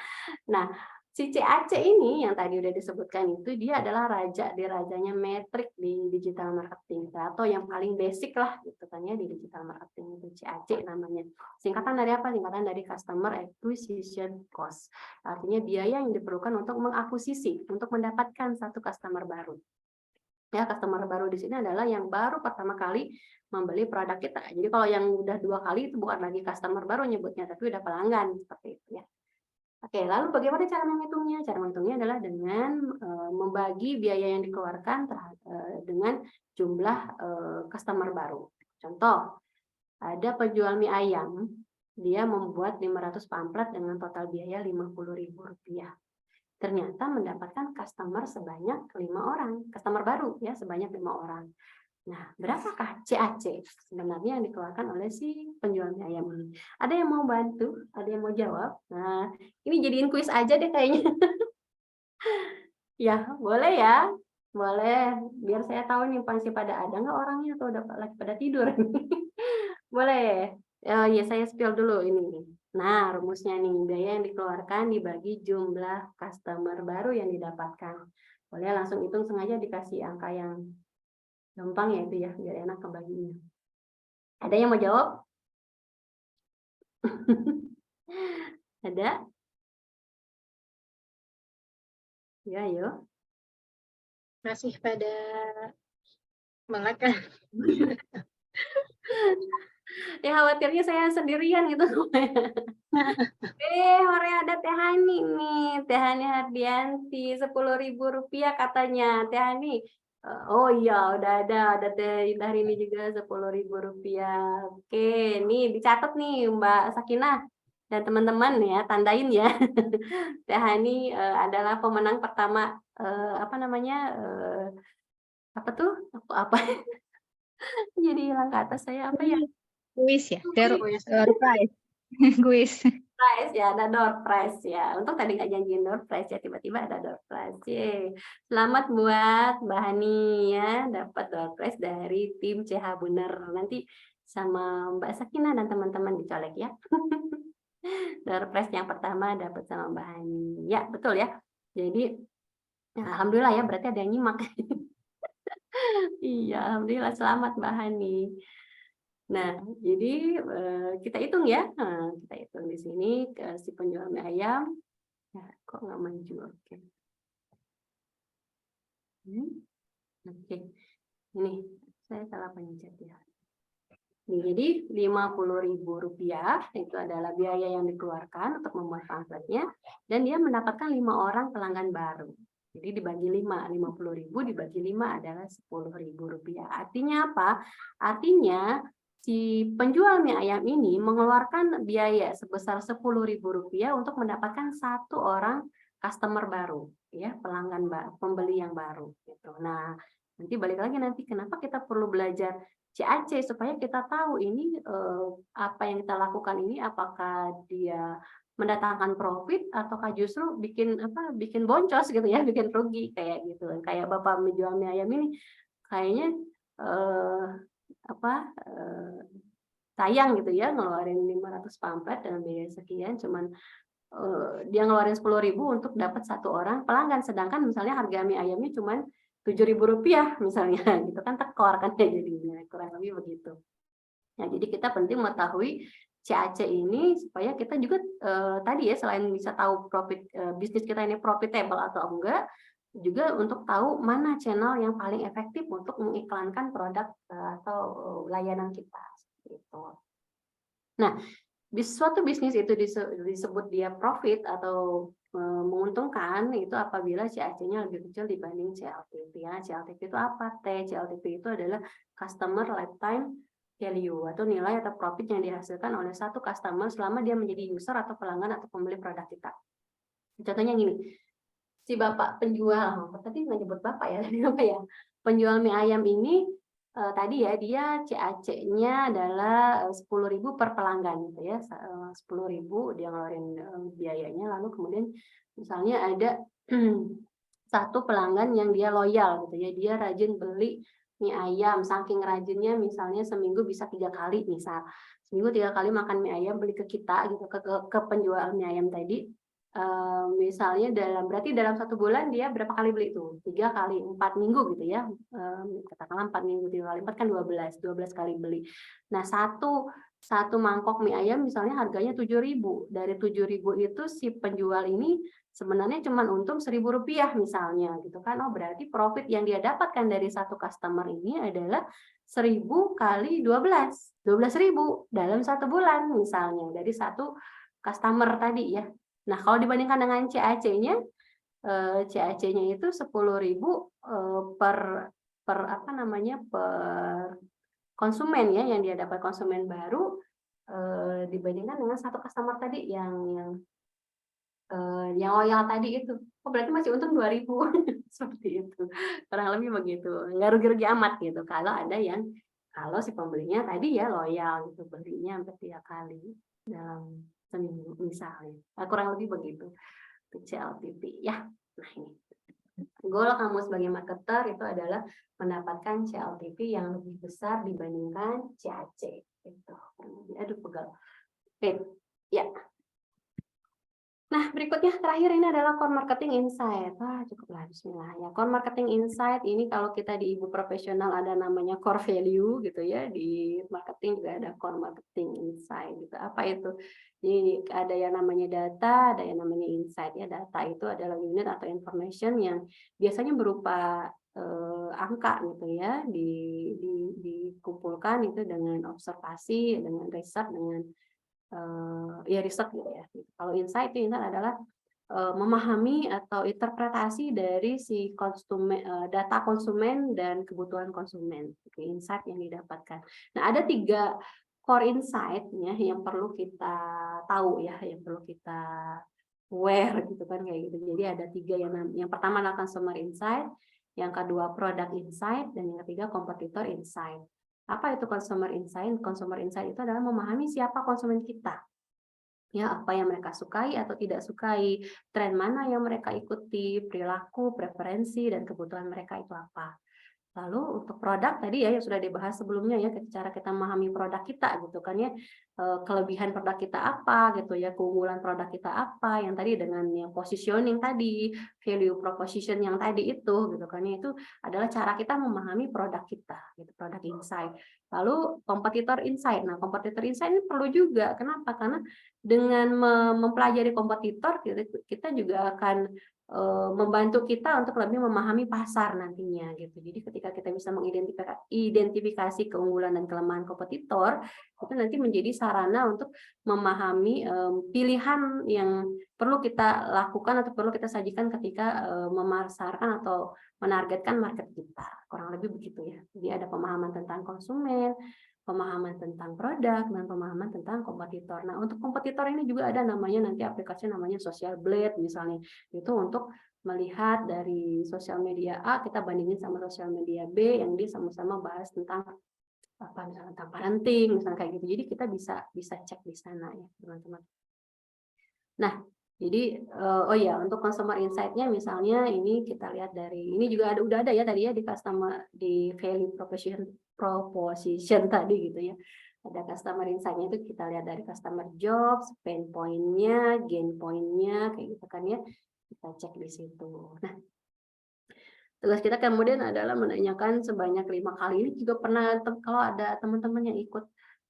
Nah, Si CAC ini yang tadi udah disebutkan itu dia adalah raja di rajanya metrik di digital marketing atau yang paling basic lah gitu kan ya di digital marketing itu CAC namanya. Singkatan dari apa? Singkatan dari Customer Acquisition Cost. Artinya biaya yang diperlukan untuk mengakuisisi, untuk mendapatkan satu customer baru. Ya, customer baru di sini adalah yang baru pertama kali membeli produk kita. Jadi kalau yang udah 2 kali itu bukan lagi customer baru nyebutnya, tapi udah pelanggan seperti itu ya. Oke, lalu bagaimana cara menghitungnya? Cara menghitungnya adalah dengan membagi biaya yang dikeluarkan dengan jumlah customer baru. Contoh, ada penjual mie ayam, dia membuat 500 pamflet dengan total biaya Rp50.000. Ternyata mendapatkan customer sebanyak 5 orang, customer baru ya sebanyak 5 orang. Nah, berapakah CAC sebenarnya yang dikeluarkan oleh si penjual mie ayam ini? Ada yang mau bantu? Ada yang mau jawab? Nah, ini jadiin kuis aja deh kayaknya. Ya, boleh ya. Boleh, biar saya tahu nih masih pada ada nggak orangnya atau udah lagi pada tidur. Boleh. Ya, saya spill dulu ini. Nah, rumusnya nih, biaya yang dikeluarkan dibagi jumlah customer baru yang didapatkan. Boleh langsung hitung, sengaja dikasih angka yang gampang ya itu ya, biar enak kebaginya. Ada yang mau jawab? Ada? Ya, ayo. Masih pada melek kan? Ya khawatirnya saya sendirian gitu. Hore ada Teh Hani nih, Teh Hani Hardianti, Rp10.000 katanya. Teh Hani, oh iya udah ada Teh Indah ini juga Rp10.000. Oke, nih dicatat nih Mbak Sakinah dan teman-teman ya, tandain ya. Teh Hani adalah pemenang pertama apa namanya? Apa tuh? Apa? Jadi hilang kata saya apa ya? Kuis ya, Kuis. door prize. Kuis. Prize ya, ada door prize ya. Untuk tadi nggak janjiin door prize ya, tiba-tiba ada door prize. Yeay. Selamat buat Mbak Hani ya, dapat door prize dari tim CH Buner. Nanti sama Mbak Sakinah dan teman-teman dicolek ya. Door prize yang pertama dapat sama Mbak Hani. Ya, betul ya. Jadi, alhamdulillah ya, berarti ada yang nyimak. Iya, alhamdulillah selamat Mbak Hani. Nah, jadi kita hitung ya. Nah, kita hitung di sini si penjual mie ayam. Ya, kok nggak maju? Oke. Oke. Ini saya salah pencet ya. Nih, jadi Rp50.000 itu adalah biaya yang dikeluarkan untuk membuat pamfletnya dan dia mendapatkan 5 orang pelanggan baru. Jadi dibagi 5, 50.000 dibagi 5 adalah Rp10.000. Artinya apa? Artinya si penjual mie ayam ini mengeluarkan biaya sebesar Rp10.000 untuk mendapatkan 1 orang customer baru, ya, pelanggan pembeli yang baru gitu. Nah, nanti balik lagi nanti kenapa kita perlu belajar CAC supaya kita tahu ini apa yang kita lakukan ini apakah dia mendatangkan profit ataukah justru bikin boncos gitu ya, bikin rugi kayak gitu. Kayak Bapak menjual mie ayam ini kayaknya sayang gitu ya ngeluarin 500 pamflet dengan biaya sekian cuman dia ngeluarin 10.000 untuk dapat 1 orang pelanggan, sedangkan misalnya harga mie ayamnya cuman Rp7.000 misalnya gitu kan, tekor kan ya jadinya, kurang lebih begitu. Nah, jadi kita penting mengetahui CAC ini supaya kita juga tadi ya selain bisa tahu profit bisnis kita ini profitable atau enggak, juga untuk tahu mana channel yang paling efektif untuk mengiklankan produk atau layanan kita gitu. Nah, suatu bisnis itu disebut dia profit atau menguntungkan itu apabila CAC-nya lebih kecil dibanding CLTV ya. CLTV itu apa? CLTV itu adalah customer lifetime value atau nilai atau profit yang dihasilkan oleh satu customer selama dia menjadi user atau pelanggan atau pembeli produk kita. Contohnya gini, si bapak penjual, tadi nggak nyebut bapak ya, apa ya? Penjual mie ayam ini tadi ya dia CAC-nya adalah 10.000 per pelanggan gitu ya, 10.000 dia ngeluarin biayanya, lalu kemudian misalnya ada satu pelanggan yang dia loyal gitu ya, dia rajin beli mie ayam, saking rajinnya misalnya seminggu bisa 3 kali seminggu 3 kali makan mie ayam, beli ke kita gitu ke penjual mie ayam tadi, misalnya berarti dalam 1 bulan dia berapa kali beli itu? 3 kali 4 minggu gitu ya. Katakanlah 4 minggu, 3 kali 4 kan 12 kali beli. Nah, satu mangkok mie ayam misalnya harganya 7.000. Dari 7.000 itu si penjual ini sebenarnya cuma untung Rp1.000 misalnya gitu kan. Oh, berarti profit yang dia dapatkan dari satu customer ini adalah 1.000 kali 12.000 dalam 1 bulan misalnya dari satu customer tadi ya. Nah, kalau dibandingkan dengan CAC-nya, CAC-nya itu 10.000 per apa namanya, per konsumen ya, yang dia dapat konsumen baru, dibandingkan dengan satu customer tadi yang loyal tadi itu. Oh, berarti masih untung 2.000 seperti itu. Kurang lebih begitu. Nggak rugi-rugi amat gitu. Kalau si pembelinya tadi ya loyal gitu, belinya sampai 3 kali dalam seminggu misalnya. Kurang lebih begitu. Itu CLTV ya. Nah, ini. Goal kamu sebagai marketer itu adalah mendapatkan CLTV yang lebih besar dibandingkan CAC. Gitu. Aduh, pegal. Oke, ya. Nah, berikutnya terakhir ini adalah core marketing insight. Wah, cukuplah, bismillah ya. Core marketing insight ini kalau kita di ibu profesional ada namanya core value gitu ya. Di marketing juga ada core marketing insight gitu. Apa itu? Jadi ada yang namanya data, ada yang namanya insight ya. Data itu adalah unit atau information yang biasanya berupa angka gitu ya, dikumpulkan itu dengan observasi, dengan riset, dengan ya riset gitu ya. Kalau insight adalah memahami atau interpretasi dari si konsumen, data konsumen dan kebutuhan konsumen. Oke, insight yang didapatkan. Nah, ada 3 core insight ya yang perlu kita tahu ya, yang perlu kita aware gitu kan kayak gitu. Jadi ada 3 yang pertama adalah consumer insight, yang kedua product insight, dan yang ketiga competitor insight. Apa itu consumer insight? Consumer insight itu adalah memahami siapa konsumen kita. Ya, apa yang mereka sukai atau tidak sukai, tren mana yang mereka ikuti, perilaku, preferensi, dan kebutuhan mereka itu apa. Lalu untuk produk tadi ya yang sudah dibahas sebelumnya ya, cara kita memahami produk kita gitu kan ya, kelebihan produk kita apa gitu ya, keunggulan produk kita apa, yang tadi dengan yang positioning tadi, value proposition yang tadi itu gitu kan ya, itu adalah cara kita memahami produk kita gitu, produk insight. Lalu kompetitor insight. Nah, kompetitor insight ini perlu juga. Kenapa? Karena dengan mempelajari kompetitor kita juga akan membantu kita untuk lebih memahami pasar nantinya gitu. Jadi ketika kita bisa mengidentifikasi keunggulan dan kelemahan kompetitor, itu nanti menjadi sarana untuk memahami pilihan yang perlu kita lakukan atau perlu kita sajikan ketika memasarkan atau menargetkan market kita. Kurang lebih begitu ya. Jadi ada pemahaman tentang konsumen, pemahaman tentang produk, dan pemahaman tentang kompetitor. Nah, untuk kompetitor ini juga ada namanya nanti aplikasi namanya Social Blade misalnya. Itu untuk melihat dari sosial media A kita bandingin sama sosial media B yang dia sama-sama bahas tentang apa misalnya tentang parenting misalnya kayak gitu. Jadi kita bisa cek di sana ya, teman-teman. Nah, jadi oh ya untuk consumer insight-nya misalnya ini kita lihat dari ini juga udah ada ya tadi ya di customer di value proposition tadi gitu ya. Ada customer insight-nya itu kita lihat dari customer jobs, pain point-nya, gain point-nya kayak gitu kan ya. Kita cek di situ. Nah, tugas kita kemudian adalah menanyakan sebanyak 5 kali. Ini juga pernah kalau ada teman-teman yang ikut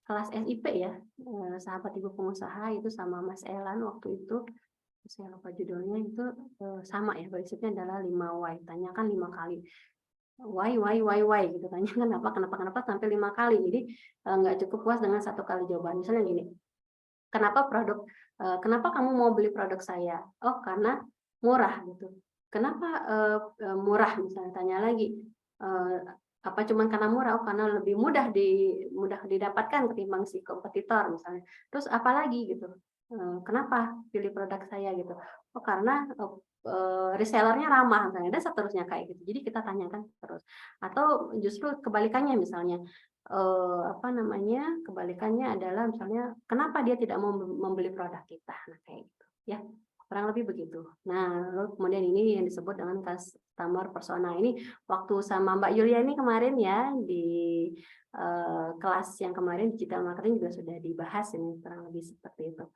kelas SIP ya, sahabat ibu pengusaha itu sama Mas Elan waktu itu. Saya lupa judulnya itu sama ya, prinsipnya adalah 5 why. Tanyakan 5 kali. Why gitu. Tanyakan kenapa sampai 5 kali. Jadi nggak cukup puas dengan 1 kali jawaban. Misalnya gini, kenapa kamu mau beli produk saya? Oh, karena murah gitu. Kenapa murah? Misalnya tanya lagi, apa cuman karena murah? Oh, karena lebih mudah didapatkan ketimbang si kompetitor misalnya. Terus apa lagi gitu? Kenapa pilih produk saya gitu? Oh, karena resellernya ramah misalnya, dan seterusnya kayak gitu. Jadi kita tanyakan terus. Atau justru kebalikannya misalnya, kebalikannya adalah misalnya kenapa dia tidak mau membeli produk kita, nah kayak gitu ya, kurang lebih begitu. Nah, lalu kemudian ini yang disebut dengan customer persona. Ini waktu sama Mbak Yulia ini kemarin ya di kelas yang kemarin digital marketing juga sudah dibahas ini kurang lebih seperti itu.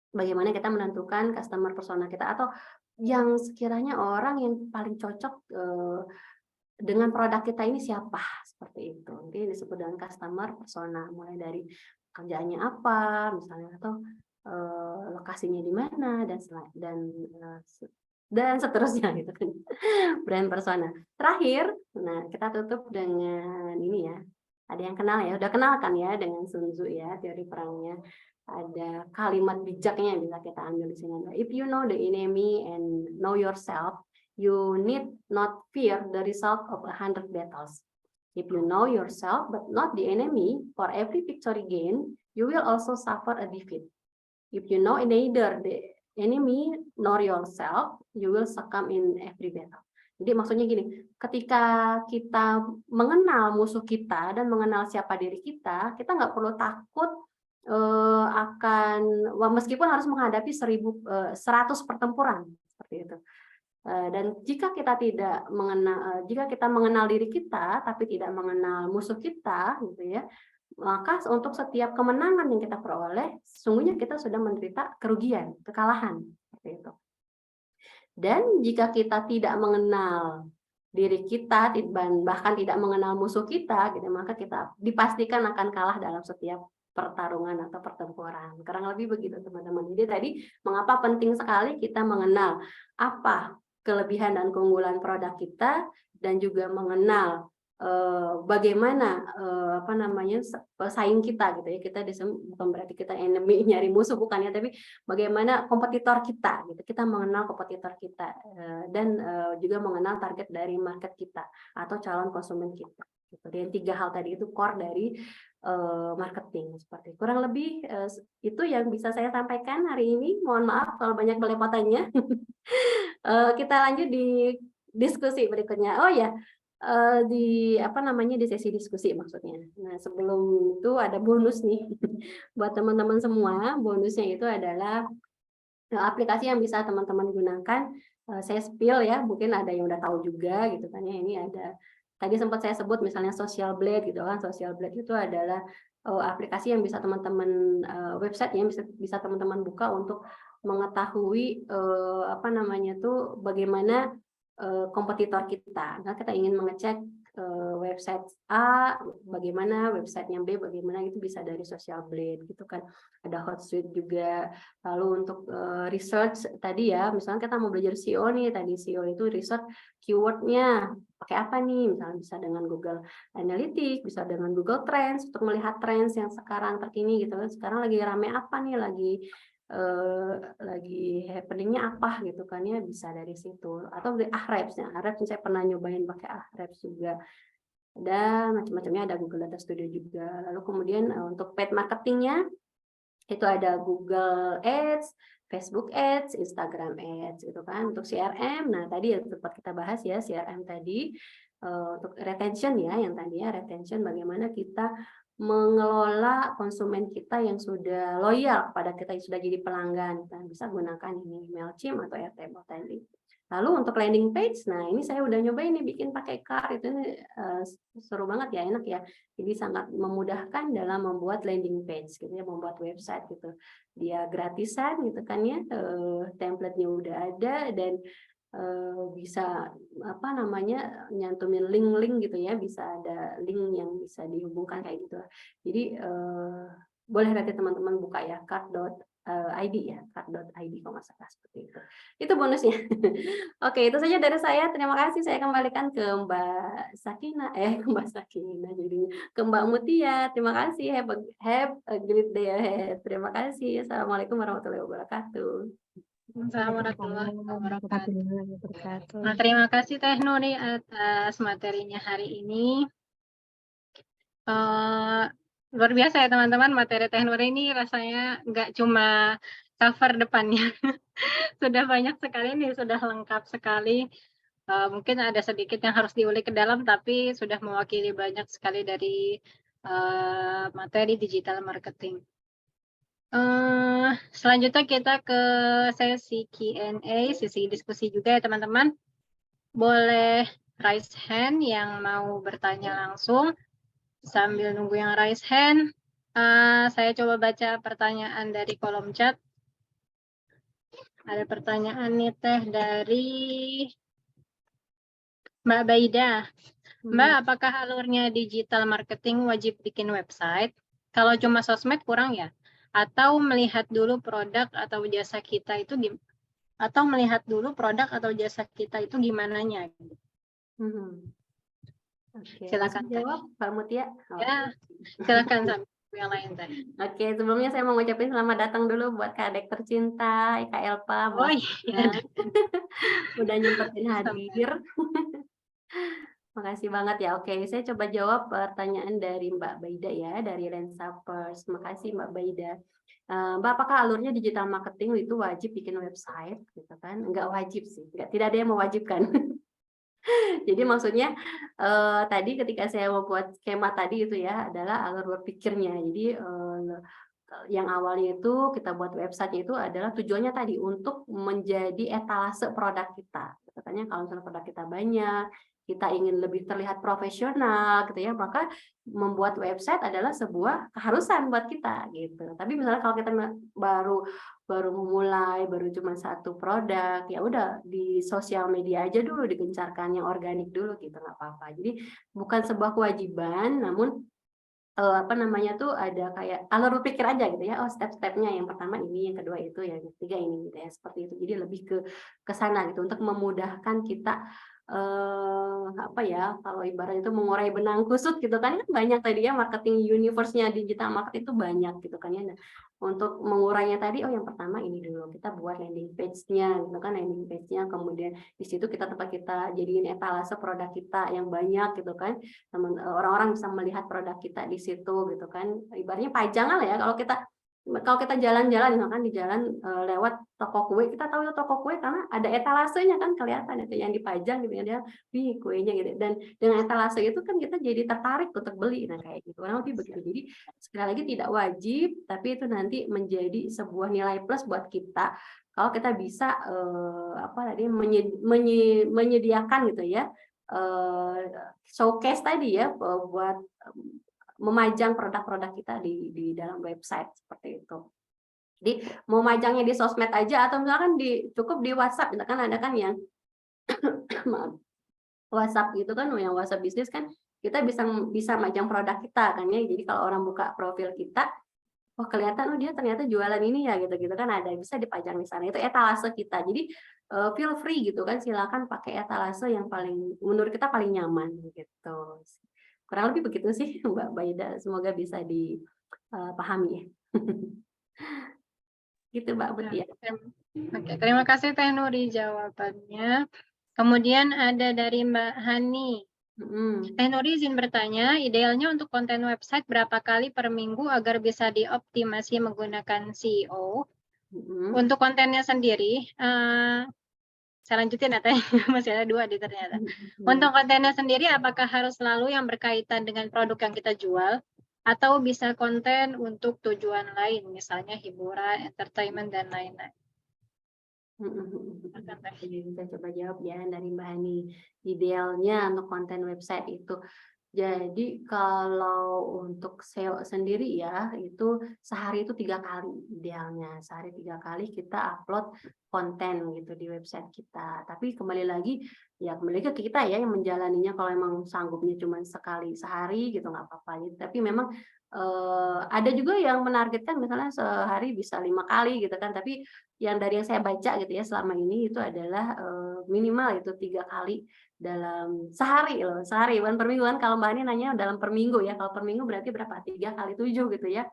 bagaimana kita menentukan customer persona kita atau yang sekiranya orang yang paling cocok dengan produk kita ini siapa, seperti itu. Ini disebut dengan customer persona, mulai dari kerjaannya apa, misalnya, atau lokasinya di mana, dan seterusnya gitu kan. Brand persona. Terakhir, nah kita tutup dengan ini ya. Ada yang kenal ya, udah kenal kan ya dengan Sun Tzu ya, teori perangnya. Ada kalimat bijaknya yang bisa kita ambil di sini. If you know the enemy and know yourself, you need not fear the result of 100 battles. If you know yourself but not the enemy, for every victory gained, you will also suffer a defeat. If you know neither the enemy nor yourself, you will succumb in every battle. Jadi maksudnya gini, ketika kita mengenal musuh kita dan mengenal siapa diri kita nggak perlu takut akan, meskipun harus menghadapi 100 pertempuran seperti itu. Dan jika kita mengenal diri kita tapi tidak mengenal musuh kita, gitu ya, maka untuk setiap kemenangan yang kita peroleh, sesungguhnya kita sudah menderita kerugian, kekalahan, seperti itu. Dan jika kita tidak mengenal diri kita, bahkan tidak mengenal musuh kita, gitu, maka kita dipastikan akan kalah dalam setiap pertarungan atau pertempuran. Kurang lebih begitu, teman-teman. Jadi tadi mengapa penting sekali kita mengenal apa kelebihan dan keunggulan produk kita, dan juga mengenal bagaimana pesaing kita, gitu ya. Kita bukan berarti kita enemy, nyari musuh, bukan ya, tapi bagaimana kompetitor kita, gitu. Kita mengenal kompetitor kita dan juga mengenal target dari market kita atau calon konsumen kita. Gitu. Dan 3 hal tadi itu core dari marketing, seperti kurang lebih itu yang bisa saya sampaikan hari ini. Mohon maaf kalau banyak belepotannya. Kita lanjut di diskusi berikutnya. Oh ya, di sesi diskusi maksudnya. Nah, sebelum itu ada bonus nih buat teman-teman semua. Bonusnya itu adalah aplikasi yang bisa teman-teman gunakan. Saya spill ya, mungkin ada yang udah tahu juga gitu kan ya. Ini ada, tadi sempat saya sebut misalnya Social Blade gitu kan. Social Blade itu adalah aplikasi yang bisa teman-teman, website yang bisa teman-teman buka untuk mengetahui bagaimana kompetitor kita. Nah, kita ingin mengecek website A bagaimana, websitenya B bagaimana, itu bisa dari Social Blade gitu kan. Ada Hotsuite juga. Lalu untuk research tadi ya, misalnya kita mau belajar SEO nih, tadi SEO itu research keywordnya pakai apa nih, misalnya bisa dengan Google Analytics, bisa dengan Google Trends untuk melihat trends yang sekarang terkini gitu kan. Sekarang lagi rame apa nih, lagi happeningnya apa gitu kan ya, bisa dari situ. Atau dari Ahrefs-nya, Ahrefs saya pernah nyobain pakai Ahrefs juga, dan macam-macamnya, ada Google Data Studio juga. Lalu kemudian untuk paid marketingnya itu ada Google Ads, Facebook Ads, Instagram Ads gitu kan. Untuk CRM, nah tadi ya sempat kita bahas ya, CRM tadi untuk retention ya, yang tadi ya retention, bagaimana kita mengelola konsumen kita yang sudah loyal kepada kita, yang sudah jadi pelanggan. Kita bisa gunakan ini Mailchimp atau Airtable tadi. Lalu untuk landing page, nah ini saya udah nyobain nih bikin pakai card, itu seru banget ya, enak ya. Jadi sangat memudahkan dalam membuat landing page gitu ya, membuat website gitu. Dia gratisan gitu kan ya, template-nya udah ada, dan bisa nyantumin link-link gitu ya, bisa ada link yang bisa dihubungkan kayak gitu. Jadi boleh nanti teman-teman buka ya, card.id ya, card.id kalau nggak salah, seperti itu. Itu bonusnya. Oke, itu saja dari saya. Terima kasih. Saya kembalikan ke Mbak Sakina, jadi ke Mbak Mutia. Terima kasih. Have a great day ahead. Terima kasih. Assalamualaikum warahmatullahi wabarakatuh. Assalamualaikum warahmatullahi wabarakatuh. Nah, terima kasih Teh Nuri atas materinya hari ini. Luar biasa ya teman-teman, materi Teh Nuri ini rasanya nggak cuma cover depannya. Sudah banyak sekali nih, sudah lengkap sekali. Mungkin ada sedikit yang harus diulik ke dalam, tapi sudah mewakili banyak sekali dari materi digital marketing. Selanjutnya kita ke sesi Q&A, sesi diskusi juga ya teman-teman. Boleh raise hand yang mau bertanya langsung. Sambil nunggu yang raise hand, saya coba baca pertanyaan dari kolom chat. Ada pertanyaan nih Teh dari Mbak Baida. Mbak, apakah alurnya digital marketing wajib bikin website? Kalau cuma sosmed kurang ya? Atau melihat dulu produk atau jasa kita itu gimananya? Hmm. Oke, Silakan langsung jawab Mbak Mutia. Oh. Ya, silakan sampai yang lain Teh. Oke, sebelumnya saya mau ngucapin selamat datang dulu buat Kak Adek tercinta, Kak Elpa, Oh bosnya. iya. Udah nyempetin hadir. Makasih banget ya. Oke, saya coba jawab pertanyaan dari Mbak Baida ya, dari Lensa First. Makasih Mbak Baida. Mbak, apakah alurnya digital marketing itu wajib bikin website? Gitu kan? Enggak wajib sih. Tidak ada yang mewajibkan. Jadi maksudnya tadi ketika saya membuat skema tadi itu ya adalah alur berpikirnya. Jadi yang awalnya itu kita buat website itu adalah tujuannya tadi untuk menjadi etalase produk kita. Katanya kalau misalnya produk kita banyak, kita ingin lebih terlihat profesional gitu ya, maka membuat website adalah sebuah keharusan buat kita gitu. Tapi misalnya kalau kita baru baru memulai, baru cuma satu produk, ya udah di sosial media aja dulu digencarkan yang organik dulu gitu, nggak apa-apa. Jadi bukan sebuah kewajiban, namun apa namanya tuh ada kayak alur berpikir aja gitu ya. Oh, step-stepnya yang pertama ini, yang kedua itu, yang ketiga ini gitu ya. Seperti itu. Jadi lebih ke sana gitu untuk memudahkan kita apa ya, kalau ibaratnya itu mengurai benang kusut gitu kan banyak tadi ya marketing universe-nya digital marketing itu banyak gitu kan ya. Nah, untuk mengurainya tadi yang pertama ini dulu kita buat landing page-nya gitu kan, landing page-nya kemudian di situ tempat kita jadiin etalase produk kita yang banyak gitu kan. Orang-orang bisa melihat produk kita di situ gitu kan, ibaratnya pajangan lah ya. Kalau kita jalan-jalan misalkan di jalan lewat toko kue, kita tahu itu toko kue karena ada etalasenya kan, kelihatan itu yang dipajang gitu ya, dia di kuenya gitu, dan dengan etalase itu kan kita jadi tertarik untuk beli. Nah kayak gitu kurang lebih begitu. Jadi sekali lagi tidak wajib, tapi itu nanti menjadi sebuah nilai plus buat kita kalau kita bisa apa tadi menyediakan gitu ya, showcase tadi ya, buat memajang produk-produk kita di dalam website seperti itu. Jadi mau majangnya di sosmed aja atau misalkan cukup di WhatsApp, misalkan ada kan yang maaf, WhatsApp gitu kan, yang WhatsApp bisnis kan kita bisa majang produk kita kan ya. Jadi kalau orang buka profil kita, wah kelihatan dia ternyata jualan ini ya gitu-gitu kan, ada bisa dipajang di sana. Itu etalase kita. Jadi feel free gitu kan, silakan pakai etalase yang paling menurut kita paling nyaman gitu. Kurang lebih begitu sih Mbak Baida, semoga bisa dipahami ya. Gitu Mbak Mutia. Oke, terima kasih Teh Nuri jawabannya. Kemudian ada dari Mbak Hani. Teh Nuri izin bertanya, idealnya untuk konten website berapa kali per minggu agar bisa dioptimasi menggunakan SEO? Untuk kontennya sendiri, saya lanjutin ya Teh, masih ada 2 di ternyata. Untuk kontennya sendiri, apakah harus selalu yang berkaitan dengan produk yang kita jual? Atau bisa konten untuk tujuan lain, misalnya hiburan, entertainment, dan lain-lain? Saya coba jawab ya dari Mbak Hani. Idealnya untuk konten website itu, jadi kalau untuk SEO sendiri ya itu sehari itu 3 kali idealnya. Sehari 3 kali kita upload konten gitu di website kita. Tapi kembali lagi ke kita ya yang menjalaninya. Kalau emang sanggupnya cuma sekali sehari gitu nggak apa-apa gitu. Tapi memang ada juga yang menargetkan misalnya sehari bisa 5 kali gitu kan. Tapi yang dari yang saya baca gitu ya selama ini itu adalah minimal itu 3 kali dalam sehari loh, sehari bukan per minggu kan. Kalau Mbak Ani nanya dalam per minggu ya, kalau per minggu berarti berapa? 3 kali 7 gitu ya.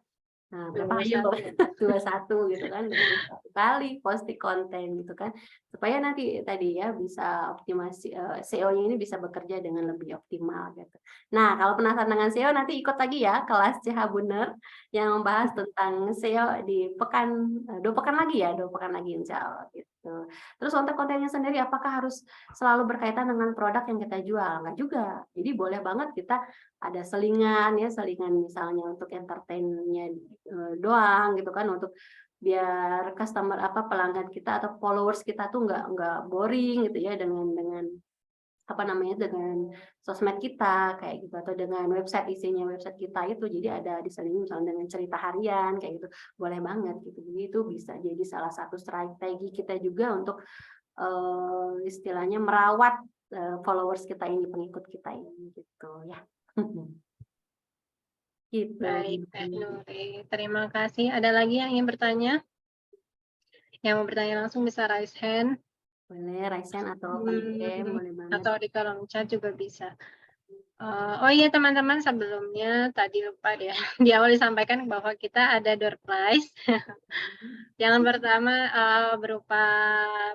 Nah, berapa? Ayo 21 gitu kan, 1 kali posting konten gitu kan, supaya nanti tadi ya bisa optimasi SEO-nya ini bisa bekerja dengan lebih optimal gitu. Nah, kalau penasaran dengan SEO nanti ikut lagi ya kelas CH Buner yang membahas tentang SEO di 2 pekan lagi ya, 2 pekan lagi insya Allah gitu. Terus untuk kontennya sendiri apakah harus selalu berkaitan dengan produk yang kita jual? Enggak juga. Jadi boleh banget kita ada selingan misalnya untuk entertain-nya doang gitu kan, untuk biar customer pelanggan kita atau followers kita tuh nggak boring gitu ya dengan dengan sosmed kita kayak gitu, atau dengan isinya website kita itu. Jadi ada di sini misalnya dengan cerita harian kayak gitu, boleh banget gitu. Jadi itu bisa jadi salah satu strategi kita juga untuk istilahnya merawat followers kita ini, pengikut kita ini gitu ya. Gitu. Baik, Teh Nuri. Terima kasih. Ada lagi yang ingin bertanya? Yang mau bertanya langsung bisa raise hand. Boleh raise hand atau DM, boleh banget. Atau di kolom chat juga bisa. Oh iya teman-teman, sebelumnya tadi lupa deh di awal disampaikan bahwa kita ada door prize. Yang pertama berupa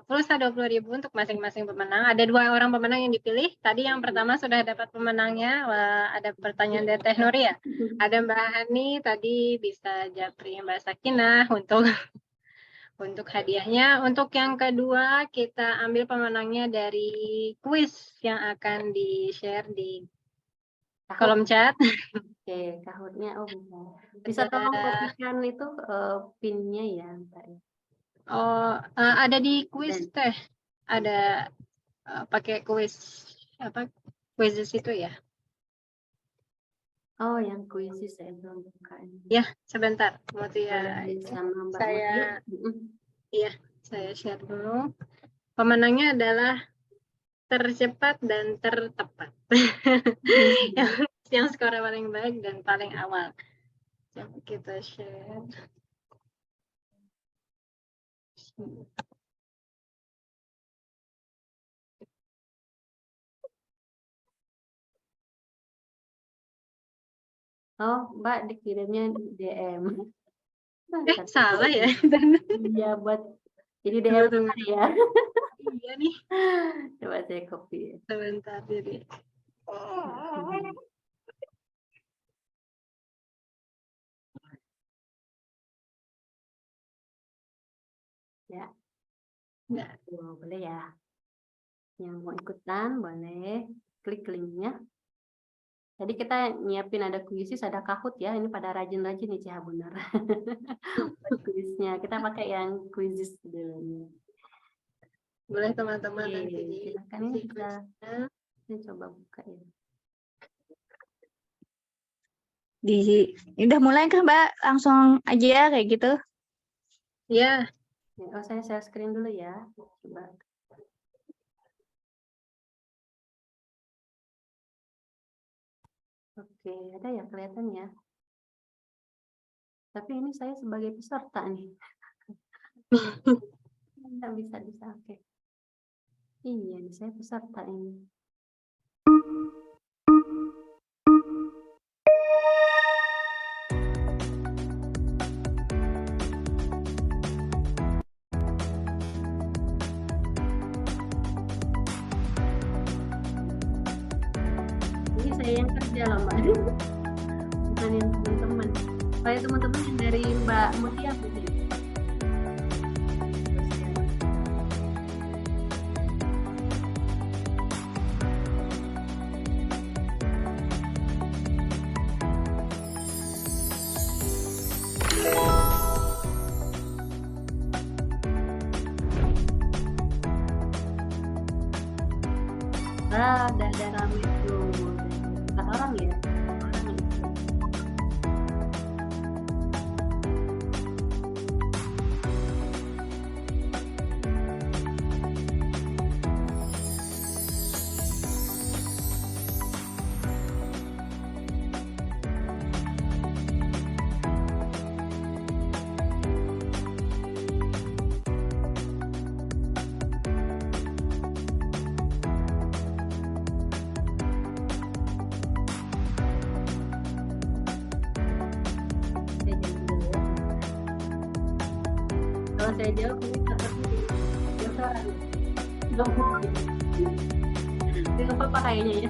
pulsa 20.000 untuk masing-masing pemenang. Ada 2 orang pemenang yang dipilih. Tadi yang pertama sudah dapat pemenangnya. Ada pertanyaan dari Teh Nuri ya. Ada Mbak Hani, tadi bisa japri Mbak Sakinah untuk hadiahnya. Untuk yang kedua, kita ambil pemenangnya dari kuis yang akan di-share di kolom chat. Oke, Kahootnya bisa tolong kopikan itu pinnya ya, Mbak. Oh, ada di kuis Teh. Ada pakai kuis kuis itu ya. Oh, yang kuis saya belum buka ini. Ya, sebentar. Mutia, sama Mbak saya share dulu. Pemenangnya adalah tercepat dan tertepat. yang skornya paling baik dan paling awal. Coba kita share. Oh, Mbak dikirimnya DM. Salah ya. Iya, buat jadi DM ya. Iya nih. Coba saya copy. Sebentar jadi. Ya. Nah. Boleh ya. Yang mau ikutan boleh klik linknya. Tadi kita nyiapin ada kuisis, ada Kahoot ya. Ini pada rajin-rajin nih Ciha benar. Buat kuisnya kita pakai yang kuisis dulu. Boleh teman-teman nanti silakan ya, bisa. Saya coba buka ya. Udah mulai kah Mbak? Langsung aja kayak gitu? Ya. Oh, saya share screen dulu ya. Coba. Oke, ada ya kelihatan ya. Tapi ini saya sebagai peserta nih. Nggak bisa. Oke. Iya, saya peserta ini. Ini saya yang kerja loh Mbak. Bukan yang teman-teman. Kayak teman-teman yang dari Mbak Mutia Putri. Ada rame tuh. 4 orang ya? Kalau saya jawab ini nggak apa-apa kayaknya ya.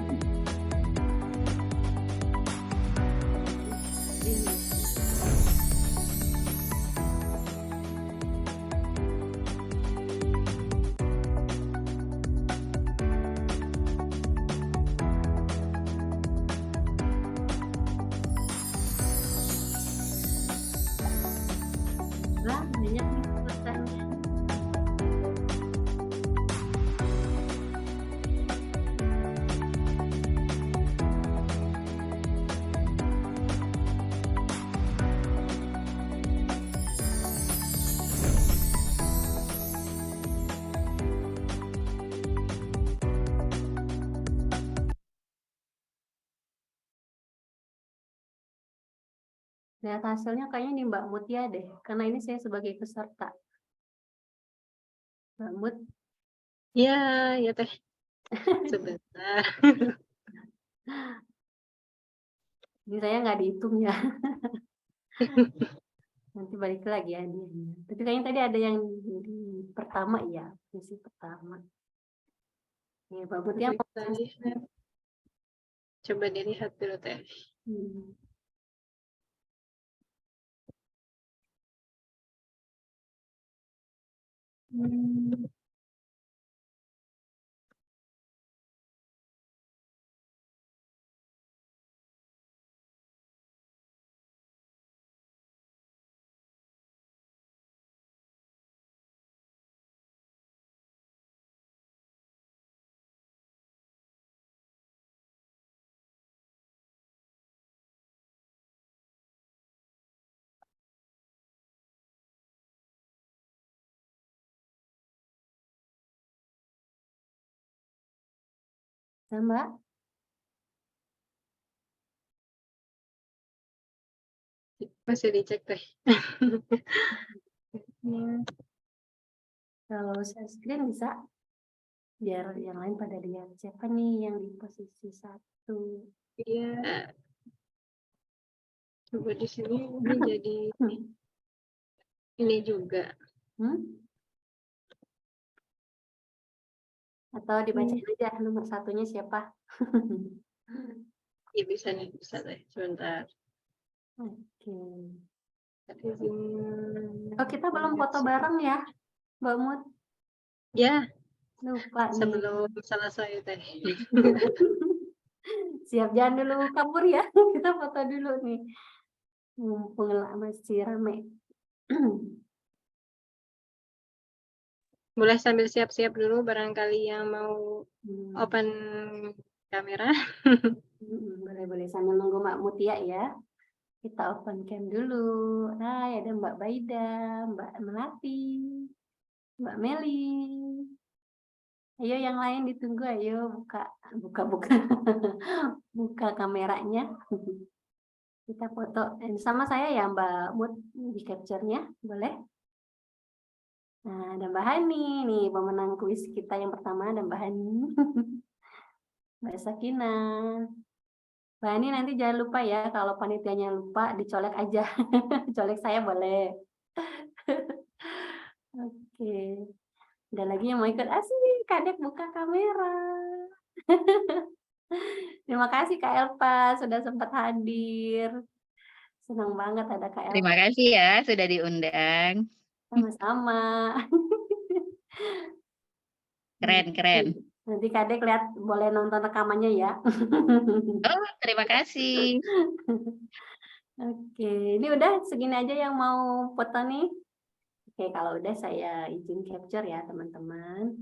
Wah, banyak nih pesertanya. Lihat hasilnya kayaknya di Mbak Mutia deh, karena ini saya sebagai peserta. Mbak Mut, Ya, ya Teh. Sebentar. ini saya nggak dihitung ya. Nanti balik lagi ya hadiahnya. Tapi kayaknya tadi ada yang di pertama ya, misi pertama. Ya, Mbak Mutia Coba kita lihat. Coba dilihat dulu Teh. Hmm. Nah, Mbak, Masih dicek Teh. kalau share screen bisa biar yang lain pada lihat siapa nih yang di posisi 1. Iya. Coba di sini ini jadi ini juga. Atau dibacain aja nomor 1-nya siapa. Ya bisa nih, bisa Teh. Sebentar. Oke. Oh, kita belum foto bareng ya, Mbak Mut? Ya, Lupa nih. sebelum selesai Teh. Siap, jangan dulu kabur ya. Kita foto dulu nih. Mumpung masih rame. Boleh sambil siap-siap dulu barangkali yang mau open kamera. Boleh-boleh sambil nunggu Mbak Mutia ya. Kita open cam dulu. Hai, ada Mbak Baida, Mbak Melati, Mbak Meli. Ayo yang lain ditunggu, ayo buka buka kameranya. Kita foto sama saya ya Mbak Mut di capture-nya, boleh? Nah, ada Mbak Hani nih, pemenang kuis kita yang pertama, ada Mbak Hani. Mbak Sakina. Mbak Hani nanti jangan lupa ya, kalau panitianya lupa dicolek aja. Colek saya boleh. Oke. Ada lagi yang mau ikut? Asik, Kadek buka kamera. Terima kasih Kak Elva sudah sempat hadir. Senang banget ada Kak Elva. Terima kasih ya sudah diundang. Sama-sama. Keren. Nanti Kadek lihat, boleh nonton rekamannya ya. Oh, terima kasih. Oke, ini udah segini aja yang mau foto nih. Oke, kalau udah saya izin capture ya teman-teman.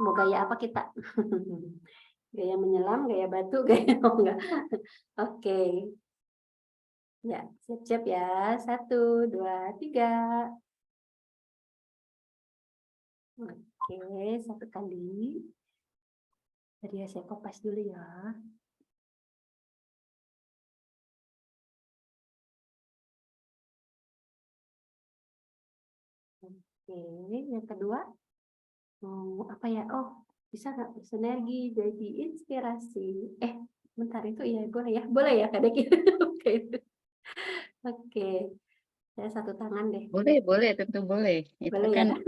Mau gaya apa kita? Gaya menyelam, gaya batu, gaya enggak. Oke. Ya, siap-siap ya. 1, 2, 3. Oke, 1 kali. Tadi ya saya kopas dulu ya. Oke, yang kedua. Apa ya? Oh, bisa nggak sinergi jadi inspirasi? Bentar itu ya boleh ya Kadek. Oke. Oke, saya 1 tangan deh. Boleh, tentu boleh. Itu Boleh kan ya?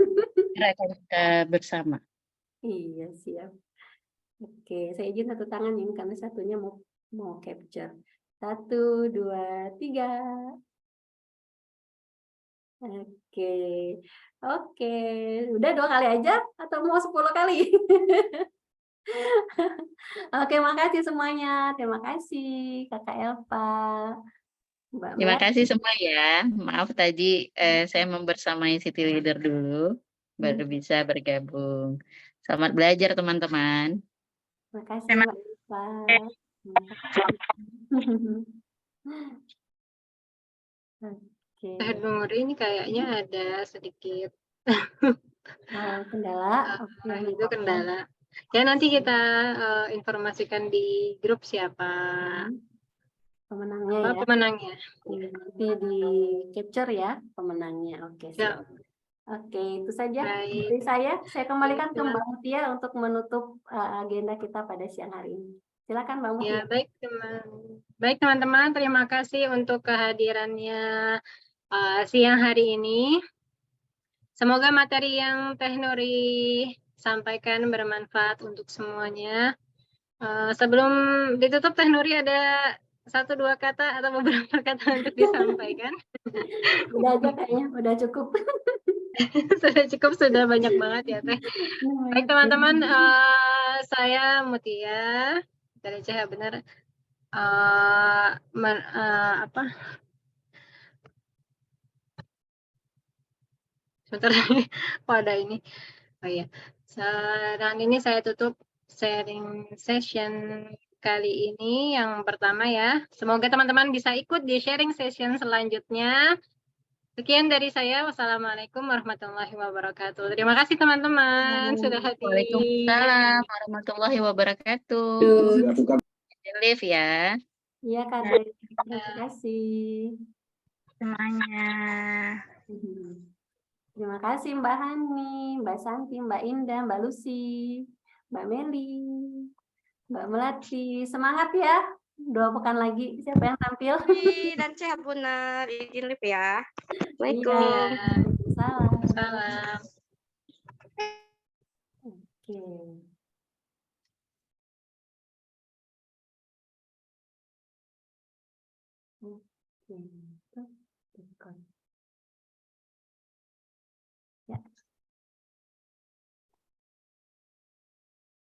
gerakan kita bersama. Iya, siap. Oke, saya izin 1 tangan ya, karena satunya mau capture. 1, 2, 3. Oke. Udah 2 kali aja atau mau 10 kali? Oke, makasih semuanya. Terima kasih Kakak Elva. Mbak Terima Mel. kasih semua ya. Maaf tadi saya membersamai City Leader dulu, baru bisa bergabung. Selamat belajar teman-teman. Terima kasih Mbak Elva. Oke. Nur ini kayaknya ada sedikit Kendala. itu kendala. Ya nanti kita informasikan di grup siapa pemenangnya Apa ya. pemenangnya? Nanti di capture ya pemenangnya. Oke, Ya, siap. Oke, itu saja baik. dari saya. Saya kembalikan ke Teman- Mbak Mutia untuk menutup agenda kita pada siang hari ini. Silakan Mbak Mutia. Ya, baik teman-teman, terima kasih untuk kehadirannya siang hari ini. Semoga materi yang Teh Nuri sampaikan bermanfaat untuk semuanya. Sebelum ditutup, Teh Nuri ada 1-2 kata atau beberapa kata untuk disampaikan. Udah aja kayaknya, udah cukup. Sudah cukup, sudah banyak banget ya Teh. Baik teman-teman, saya Mutia dari CH Benar. Sebentar lagi, ada ini. Oh iya, dan ini saya tutup sharing session kali ini yang pertama ya. Semoga teman-teman bisa ikut di sharing session selanjutnya. Sekian dari saya. Wassalamualaikum warahmatullahi wabarakatuh. Terima kasih teman-teman sudah hadir. Waalaikumsalam warahmatullahi wabarakatuh. Live ya. Iya Kak Teh. Terima kasih. Semuanya. Terima kasih Mbak Hani, Mbak Santi, Mbak Indah, Mbak Lucy, Mbak Meli, Mbak Melati. Semangat ya. 2 pekan lagi. Siapa yang tampil? Dan sehat benar. Izin live ya. Iya. Waalaikumsalam. Salam. Oke. Oke.